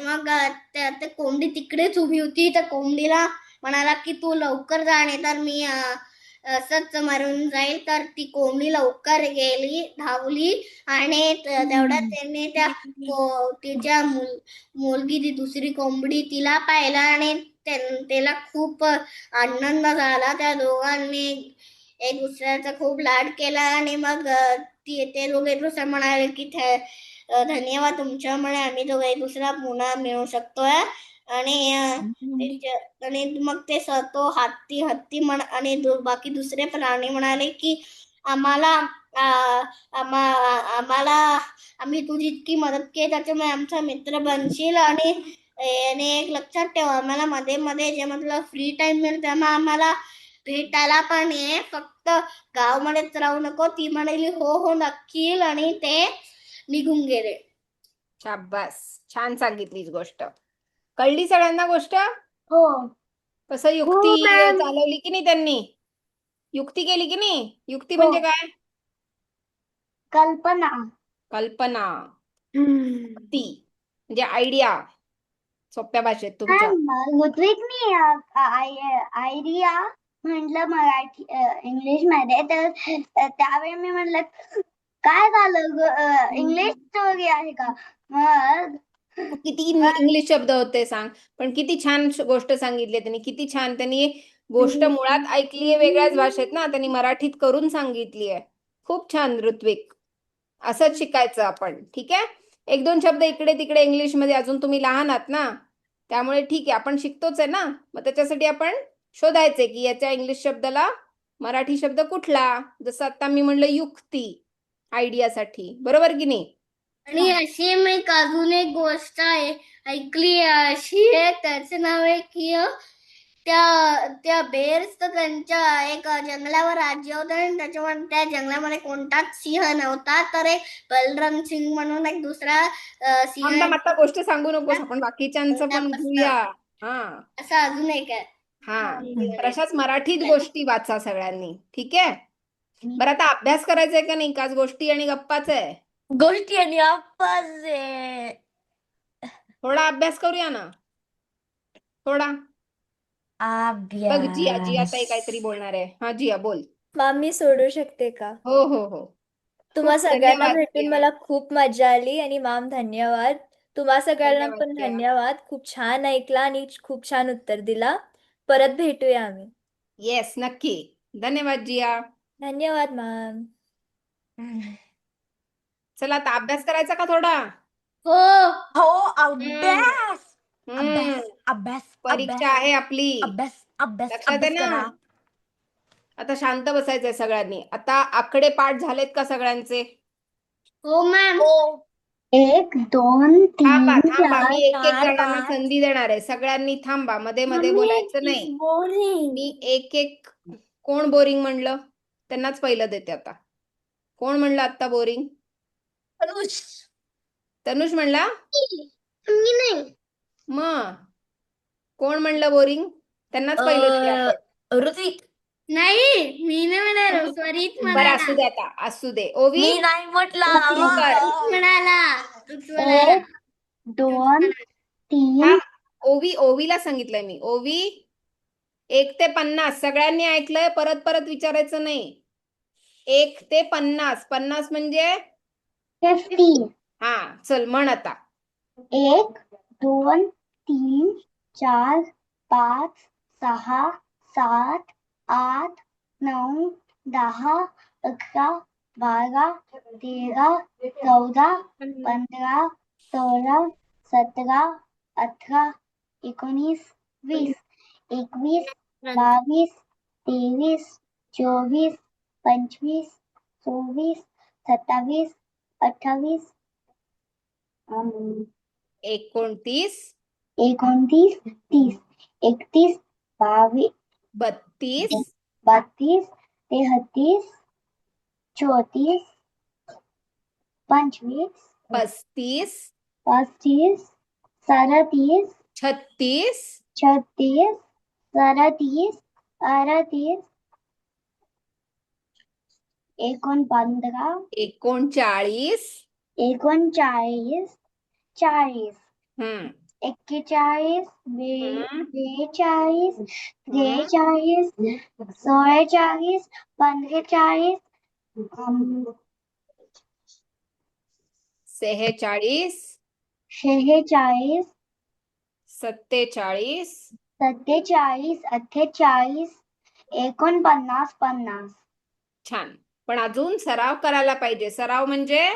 मग त्या कोंबडी तिकडेच उभी होती. त्या कोंबडीला म्हणाला की तू लवकर जा, नाही तर मी असंच मरून जाईल. तर ती कोंबडी लवकर गेली, धावली आणि तेवढ्यात त्यांनी तिच्या मुलगी ती दुसरी कोंबडी तिला पाहिलं आणि त्याला खूप आनंद झाला. त्या दोघांनी एक दुसऱ्याचा खूप लाड केला आणि मग ते दोघे एक दुसऱ्या म्हणाले की धन्यवाद तुमच्यामुळे आम्ही दोघे एक दुसरा पुन्हा मिळू शकतोय. आणि मग तो हत्ती आणि बाकी दुसरे प्राणी म्हणाले की आम्हाला आम्ही तुझी इतकी मदत केली त्याच्यामुळे आमचा मित्र बनशील. आणि एक लक्षात ठेव, आम्हाला मध्ये मध्ये जेव्हा फ्री टाइम मिळेल तेव्हा आम्हाला भेटायला पण ये, फक्त गावामध्येच राहू नको. ती म्हणाली हो हो नक्की. आणि ते निघून गेले. शाब्बास, छान सांगितलीस गोष्ट. कळली सगळ्यांना गोष्ट? हो कसं युक्ती मॅम. चालवली की नाही त्यांनी? युक्ती केली की नाही? युक्ती हो. म्हणजे काय? कल्पना. कल्पना. युक्ती म्हणजे आयडिया, सोप्या भाषेत तुमच्या. ऋत्विकनी आयडिया म्हटलं मराठी इंग्लिश मध्ये, तर त्यावेळी मी म्हटलं काय झालं इंग्लिश स्टोरी आहे का. मग किती इंग्लिश शब्द होते सांग, पण किती छान गोष्ट सांगितली त्यांनी. किती छान त्यांनी गोष्ट मुळात ऐकलीये वेगळ्याच भाषेत ना, त्यांनी मराठीत करून सांगितलीये. खूप छान ऋत्विक. असंच शिकायचं आपण, ठीक आहे. एक दोन शब्द इकडे तिकडे इंग्लिश मध्ये, अजून तुम्ही लहान आहात ना, त्यामुळे ठीक आहे, आपण शिकतोच आहे ना. मग त्याच्यासाठी आपण शोधायचे की याच्या इंग्लिश शब्दाला मराठी शब्द कुठला. जसं आता मी म्हणलं युक्ती, आयडियासाठी, बरोबर की नाही? आणि अशी मी अजून एक गोष्ट ऐकली अशी आहे, त्याचं नाव आहे की त्या बेर्स तर त्यांच्या एक जंगलावर राज्य होतं आणि त्याच्यामध्ये त्या जंगलामध्ये कोणताच सिंह नव्हता. तर एक बलराम सिंग म्हणून एक दुसरा सिंह आता गोष्ट सांगू नकोस, आपण बाकीच्यांचं पण घेऊया. हा असं अजून एक आहे. हा, तर अशाच मराठीत गोष्टी वाचा सगळ्यांनी, ठीक आहे. बरं, आता अभ्यास करायचा आहे का नाही? काच गोष्टी आणि गप्पाच आहे. गोष्टी आणि आप्पाच आहे. थोडा अभ्यास करूया ना, थोडा. बघ जिया, जिया ताई काहीतरी बोलणार आहे. हा जिया बोल. मॅम मी सोडू शकते का? हो हो हो. तुम्हा खूप सगळ्यांना धन्यवाद भेटून जिया. मला खूप मजा आली आणि मॅम धन्यवाद. तुम्हा सगळ्यांना धन्यवाद पण जिया. धन्यवाद. खूप छान ऐकला आणि खूप छान उत्तर दिला. परत भेटूया आम्ही. येस, नक्की. धन्यवाद जिया. धन्यवाद मॅम. चला आता अभ्यास करायचा का थोडा? हो हो, अभ्यास हम्म, अभ्यास अभ्यास परीक्षा आहे आपली. अभ्यास अभ्यास लक्षात आहे अभ्यास ना? करा. आता शांत बसायचंय सगळ्यांनी. आता आकडे पाठ झालेत का सगळ्यांचे? हो मॅम. हो. 1 2 थांबा 3 थांबा, 4 मी एक एक 4 जणांना 5 संधी देणार आहे. सगळ्यांनी थांबा, मध्ये मध्ये मम्मी, बोलायचं नाही. बोरिंग. मी एक एक, कोण बोरिंग म्हणलं त्यांनाच पहिलं देते आता. कोण म्हणलं आता बोरिंग? अनुष. तनुष म्हणला. मी नाही. मग कोण म्हणलं बोरिंग? त्यांनाच पहिलं दिलं आपण. ऋतिक. नाही मी नाही म्हणालो, त्वरित बरं, म्हणाला. असू दे आता, असू दे. ओवी मी नाही म्हटला. सुरू कर. म्हणाला. 1 2 3 ओवी, ओवीला सांगितलंय मी. ओवी 1 ते 50 सगळ्यांनी ऐकलंय, परत परत विचारायचं नाही. 1 ते 50, 50 म्हणजे 50. हा, चल म्हण आता. 1 2 3 4 5 6 7 8 9 10 11 12 13 14 15 16 17 18 19 20 21 22 23 24 25 26 27 28 29 29 30 31 22 32 32 33 34 25 35 35 37 36 36 37 38 39 39 39 40 हम्म 41 हम्म. 42 43 44 45 46 46 47 47, 48, 49, 50. छान. पण अजून सराव करायला पाहिजे. सराव म्हणजे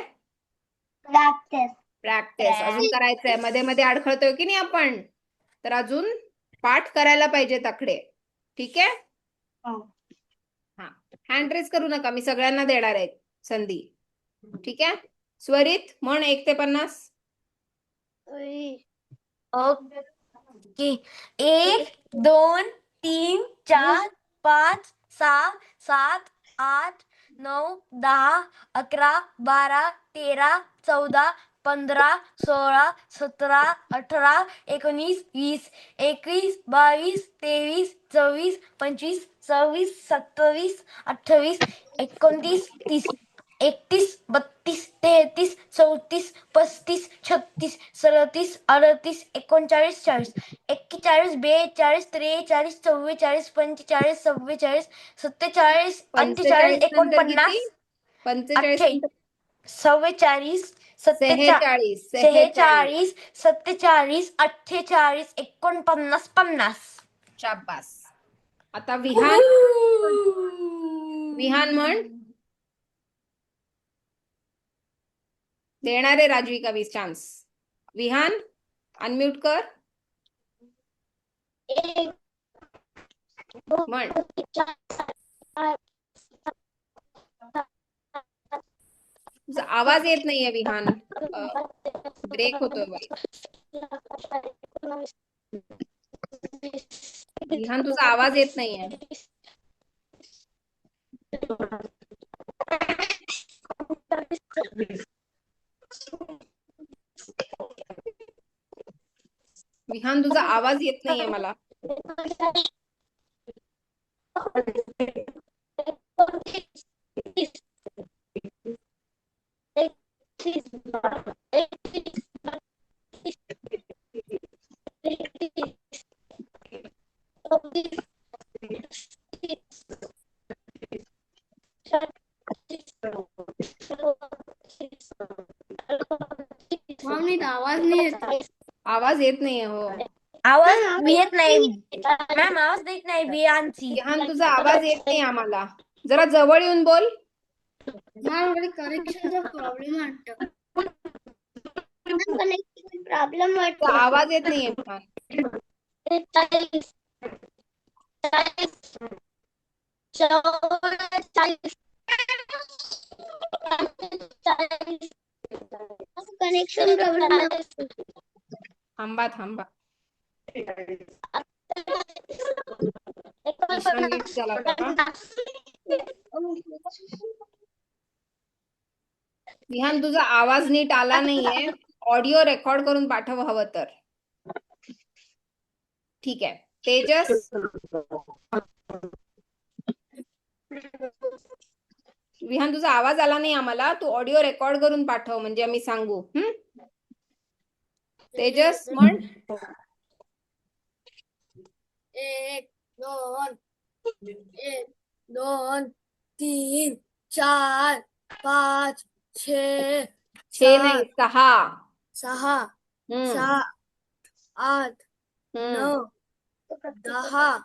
प्रॅक्टिस. प्रॅक्टिस. अजून करायचंय. मध्ये मध्ये अडखळतोय की नाही आपण, तर अजून पाठ करायला पाहिजे तकडे. ठीक आहे. हा, हँड रेस करू नका, मी सगळ्यांना देणार आहे संधी. ठीक आहे. स्वरित म्हण 1 ते 50. ओके. 1, 2, 3, 4, 5, 6, 7, 8, 9, 10, 11, 12, 13, 14, 15, 16, 17, 18, 19, 20, 21, 22, 23, 24, 25, 26, 27, 28, 29, 30, 31, 32, 33, 34, 35, 36, 37, 38, 39, 40, 41, 42, 43, 44, 45, 46, 47, 48, 45 नंतर किती? 49, 45 नंतर 47, 46. 46, 47, 48, 49, 50. शाबास. आता विहान. विहान म्हण. देणार आहे राजविका 20 चान्स. विहान अनम्यूट कर. म्हण. तुझा आवाज येत नाहीये विहान. ब्रेक होतोय बाई. विहान तुझा आवाज येत नाहीये. विहान तुझा आवाज येत नाहीये मला. आवाज येत नाहीये. हो, आवाज येत नाही मॅम, आवाज देत नाही विहानची. विहान तुझा आवाज येत नाही आम्हाला. जरा जवळ येऊन बोल. कनेक्शनचा प्रॉब्लेम वाटतं. प्रॉब्लेम तुझा आवाज येत नाहीये विहान. Connection problem. थांबा थांबा. ईशान नीट झाला होता का? विहान तुझा आवाज नीट आला नाहीये. ऑडिओ रेकॉर्ड करून पाठव हवं तर. ठीक आहे. तेजस. विहान तुझा आवाज आला नाही आम्हाला. तू ऑडिओ रेकॉर्ड करून पाठव म्हणजे आम्ही सांगू. तेजस म्हण. 1, 2, 1, 2, 3, 4, 5, 6, 6 नाही 6. 6, 7, 8, 9, 10,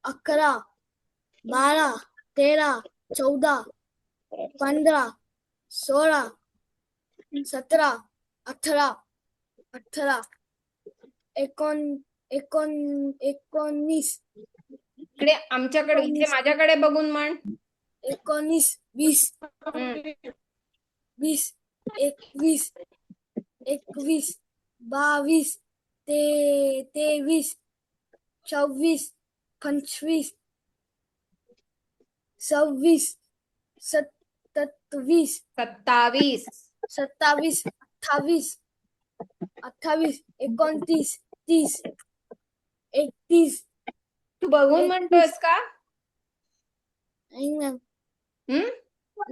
11, 12, 13, 14, 15, 16, 17, 18, 19, इकडे आमच्याकडे, इथे माझ्याकडे बघून म्हण. 19, 20, 20, 21, 22, 23, 24, 25, 26, 27, 27. 27, 28, 29, 30, 31. तू बघून म्हणतोयस का? नाही मॅम, हम्म.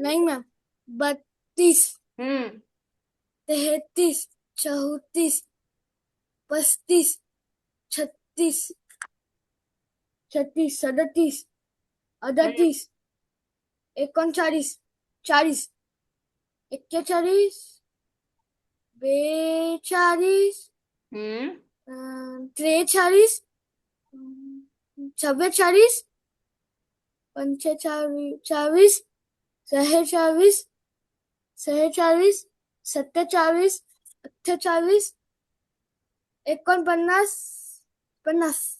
नाही मॅम. 32, 33, 34, 35, 36, 37, 38, 39, 40, 41, 42, 43, 43, 44 45 46 47 48 49 50.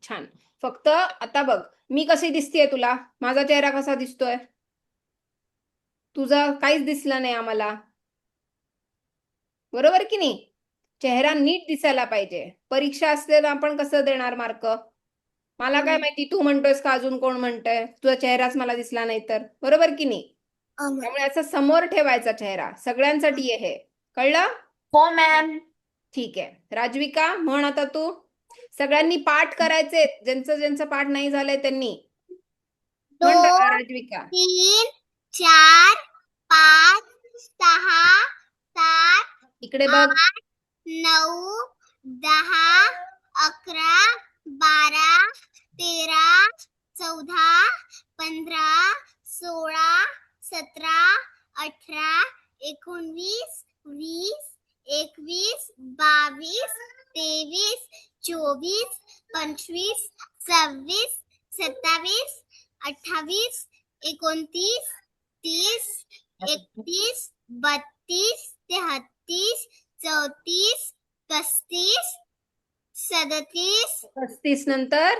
छान. फक्त आता बघ, मी कशी दिसतेय तुला? माझा चेहरा कसा दिसतोय? तुझा काहीच दिसला नाही आम्हाला. बरोबर की नाही? चेहरा नीट दिसायला पाहिजे. परीक्षा असलेला आपण कसं देणार मार्क? मला काय माहिती तू म्हणतोयस का अजून कोण म्हणतंय? तुझा चेहराच मला दिसला नाही तर. बरोबर की नाही? त्यामुळे असं समोर ठेवायचा चेहरा. सगळ्यांसाठी आहे हे. कळलं? हो मॅम. ठीक आहे. राजविका, म्हण आता तू. सगळ्यांनी पाठ करायचे. ज्यांचं पाठ नाही झालंय त्यांनी. म्हण राजविका. 3 4 5 6 7 इकडे बघ. 8 9 10 11 12 13 14 15 16 17 18 19 20 21 22 23 24 25 26 27 28 29 30 31 32 33 34 35 37 35 नंतर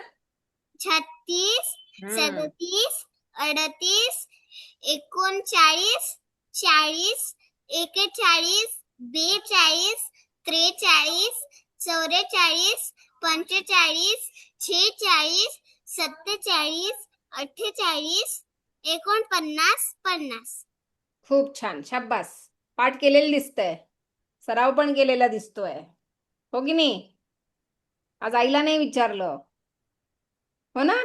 36 37 38 39 40 41 42 43 44 45 46 47 48 49 50. खूप छान. शाब्बास. पाठ केलेलं दिसतंय. सराव पण केलेला दिसतोय. हो की नाही? आज आईला नाही विचारलं. हो ना?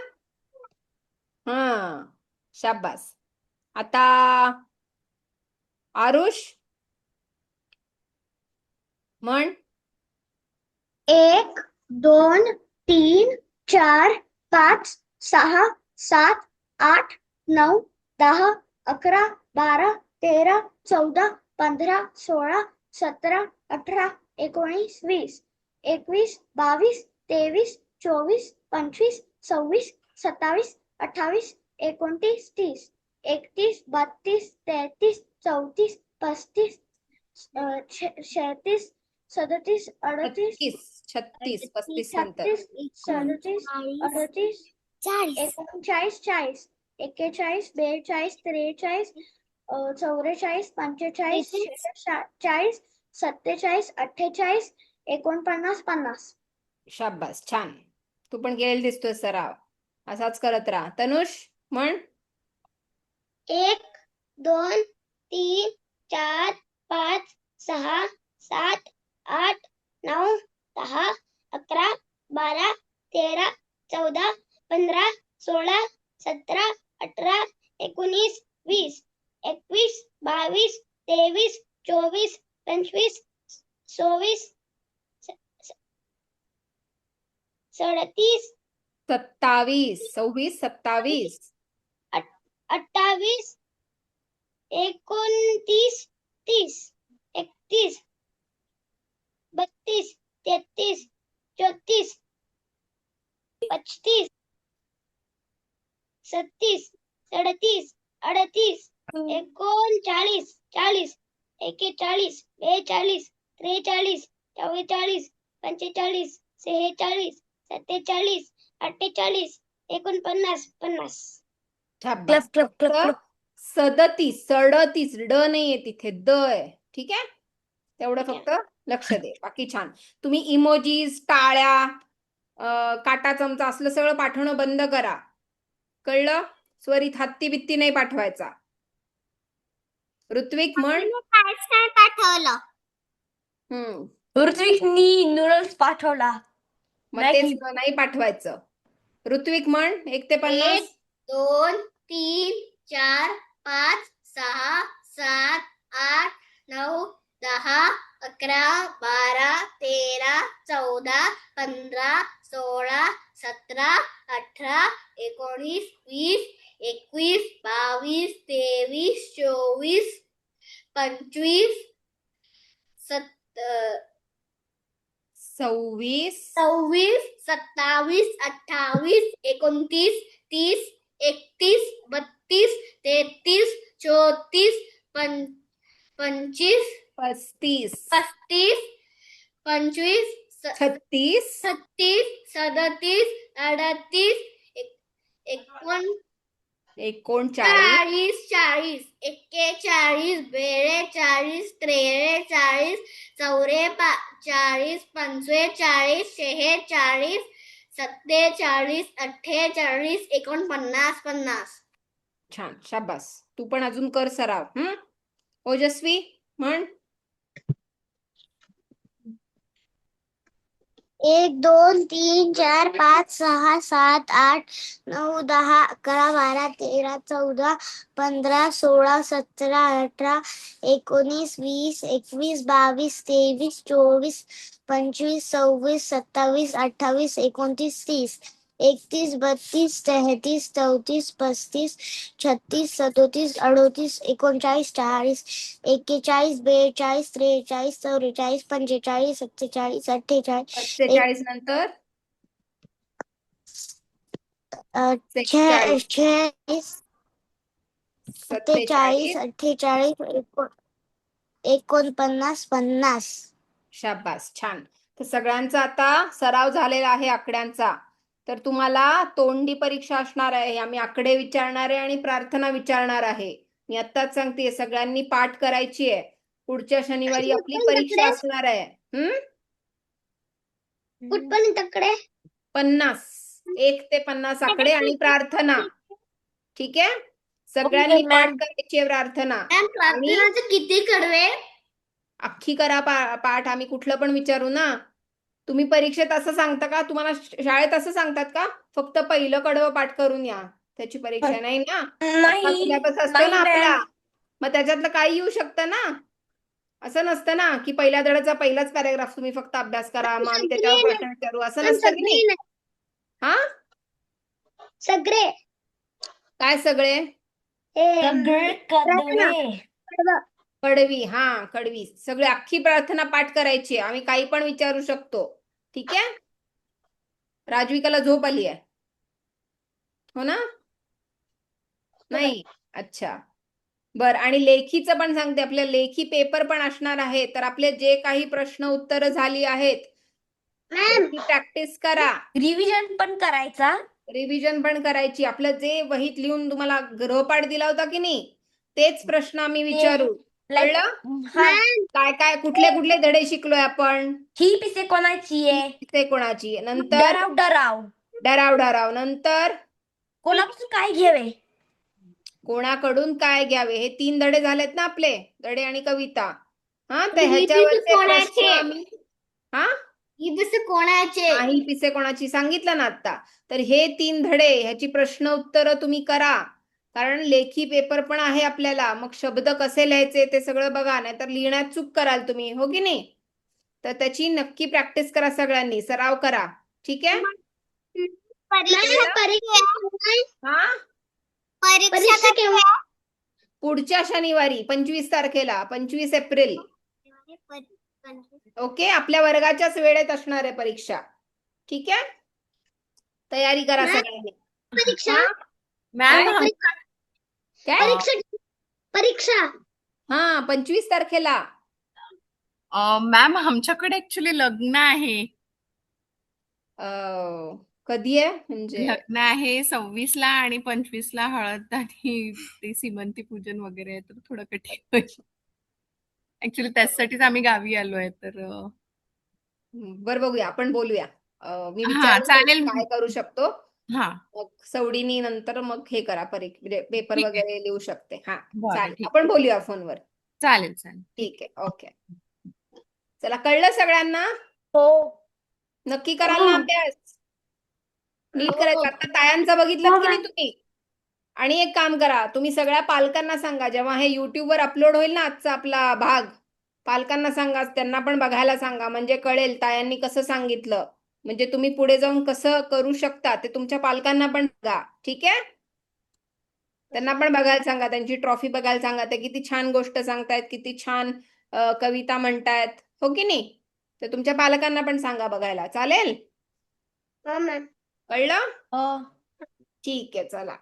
हा. शाब्बास. आता आरुष, म्हण. 1 2 3 4 5 6 7 8 9 10 11 12 13 14 15 16 17 18 19 20 21 22 23 24 25 26 27 28 29 30 31 32 33 34 35 36 37 38 36 35 नंतर 36 37 38 40 39 40 41 42 43 44 45 46 47 48 49 50. शाब्बास. छान. तू पण केलेला दिसतोय सराव. असाच करत राहा. तनुष, म्हण. 1 2 3 4 5 6 7 8 9 10 11 12 13 14 15 16 17 18 19 20 21 22 23 24 25 26 37 27 26 27 28 29 30 31 32 33 34 35 36 37 38 39 40 41 42 43 44 45 46 47 48 49 50. शाब्बास. क्लप क्लप क्लप क्लप. 37 37 ड नाहीये तिथे, द आहे. ठीक आहे? तेवढं फक्त लक्ष दे. बाकी छान. तुम्ही इमोजीज, टाळ्या, काटा चमचा असलं सगळं पाठवणं बंद करा. कळलं? स्वरित हत्ती बित्ती नाही पाठवायचा. ऋत्विक, म्हण. काहीच नाही पाठवलं. ऋत्विकनी नूडल्स पाठवला. मग तेच नाही पाठवायचं. ऋत्विक, म्हण. 1 ते 50. 2 3 4 5 6 7 8 9 10 11 12 13 14 15 16 17 18 19 20 21 22 23 24 25 26 26 27 28 29 30 31 32 33 34 25 35 35 25 36 36 37 38 39 39 40 41 42 43 44 45 46 47 48 49 50. छान, शाबास. तू पण अजून कर सराव. ओजस्वी म्हण. 1 2 3 4 5 6 7 8 9 10 11 12 13 14 15 16 17 18 19 20 21 22 23 24 25 26 27 28 29 30 31 32 33 34 35 36 37 38 39 40 41 42 43 44 45 46 47 48 नंतर 46 46 47 48 49 50. शाबास, छान. तर सगळ्यांचा आता सराव झालेला आहे आकड्यांचा. तर तुम्हाला तोंडी परीक्षा असणार आहे. आम्ही आकडे विचारणार आहे आणि प्रार्थना विचारणार आहे. मी आत्ताच सांगते, सगळ्यांनी पाठ करायची आहे. पुढच्या शनिवारी आपली परीक्षा असणार आहे. कुठपर्यंत आकडे? 50 1 ते 50 आकडे आणि प्रार्थना. ठीक आहे, सगळ्यांनी Okay, पाठ ma'am. करायची आहे प्रार्थना. मॅम प्रार्थनाचे किती कडवे? अख्खी करा पाठ. आम्ही कुठलं पण विचारू ना. तुम्ही परीक्षेत असं सांगता का? तुम्हाला शाळेत असं सांगतात का? फक्त पहिलं कडवं पाठ करून या, त्याची परीक्षा नाही ना. नाही सिलेबस असतो नाही ना आपला, मॅम. मग त्याच्यातलं काही येऊ शकतं ना. असं नसतं ना की पहिल्या धड्याचा पहिलाच पॅराग्राफ तुम्ही फक्त अभ्यास करा, मग आम्ही त्याच्यावर प्रश्न विचारू, असं नसतं की नाही. हा, सगळे काय सगळे? सगळे कडवे. कडवी. हा, कडवी. सगळे अख्खी प्रार्थना पाठ करायची. आम्ही काही पण विचारू शकतो. ठीक आहे. राजविकाला झोप आली आहे, हो ना? नाही, अच्छा. बर, आणि लेखीचं पण सांगते. आपल्या लेखी पेपर पण असणार आहे. तर आपले जे काही प्रश्न उत्तर झाली आहेत ती प्रॅक्टिस करा. रिव्हिजन पण करायचा. रिव्हिजन पण करायची. आपलं जे वहीत लिहून तुम्हाला गृहपाठ दिला होता की नाही, तेच प्रश्न आम्ही विचारू. लाईक कळलं? काय काय कुठले कुठले धडे शिकलोय आपण? ही पिसे कोणाची आहे? ते कोणाची? नंतर डराव डराव. डराव डराव. नंतर कोणापासून काय घ्यावे? कोणाकडून काय घ्यावे. हे 3 धडे झालेत ना आपले, धडे आणि कविता. हा, तर ही पिसे ह्याच्यावरचे कोणाचे? प्रश्न आम्ही ही पिसे कोणाचे? ही पिसे कोणाची सांगितलं ना आता. तर हे 3 धडे, ह्याची प्रश्न उत्तर तुम्ही करा. कारण लेखी पेपर पण आहे आपल्याला. मग शब्द कसे लिहायचे ते सगळं बघा, नाहीतर लिहिण्यात चूक कराल तुम्ही, हो की नाही. तर त्याची नक्की प्रॅक्टिस करा, सगळ्यांनी सराव करा. ठीक आहे. परीक्षा केव्हा? पुढच्या शनिवारी 25 तारखेला, 25 एप्रिल. ओके, आपल्या वर्गाच्याच वेळेत असणार आहे परीक्षा. ठीक आहे, तयारी करा सगळ्यांनी. परीक्षा मॅम, काय? परीक्षा हा, 25 तारखेला. मॅम आमच्याकडे ऍक्च्युली लग्न आहे. कधी आहे म्हणजे? लग्न आहे 26 आणि 25 हळद आणि ते सीमंती पूजन वगैरे आहे, तर थोडं कठीण होईल. ऍक्च्युली त्यासाठीच आम्ही गावी आलोय. तर बरं, बघूया, आपण बोलूया. मी हा, विचारून चालेल. काय करू शकतो. हा, मग सवडीनी नंतर मग हे करा, पेपर ठीक आहे. वगैरे लिहू शकते. हा, बरं, चालेल, ठीक आपण बोलूया फोनवर. चालेल चालेल. ठीक आहे, ओके. चला, कळलं सगळ्यांना? हो. नक्की कराल ना अभ्यास? नीट करायचं. आता तायांचा बघितलं की नाही तुम्ही? आणि एक काम करा, तुम्ही सगळ्या पालकांना सांगा, जेव्हा हे युट्यूबवर अपलोड होईल ना आजचा आपला भाग, पालकांना सांगा, त्यांना पण बघायला सांगा, म्हणजे कळेल तायांनी कसं सांगितलं. म्हणजे तुम्ही पुढे जाऊन कसं करू शकता ते तुमच्या पालकांना पण बघा. ठीक आहे, त्यांना पण बघायला सांगा, त्यांची ट्रॉफी बघायला सांगा, ते किती छान गोष्ट सांगतायत, किती छान कविता म्हणतायत, हो की नाही. तर तुमच्या पालकांना पण सांगा बघायला. चालेल? हो मॅम. कळलं? ठीक आहे, चला.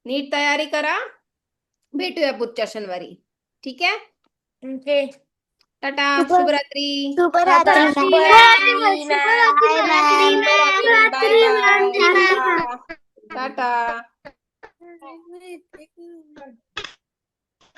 नीट तयारी करा. भेटूया पुढच्या शनिवारी. ठीक आहे? ओके. टाटा. शुभ- शुभरात्री. शुभरात्री मॅम. शुभरात्री मॅम. Bye ma'am. शुभरात्री. Bye bye. टाटा.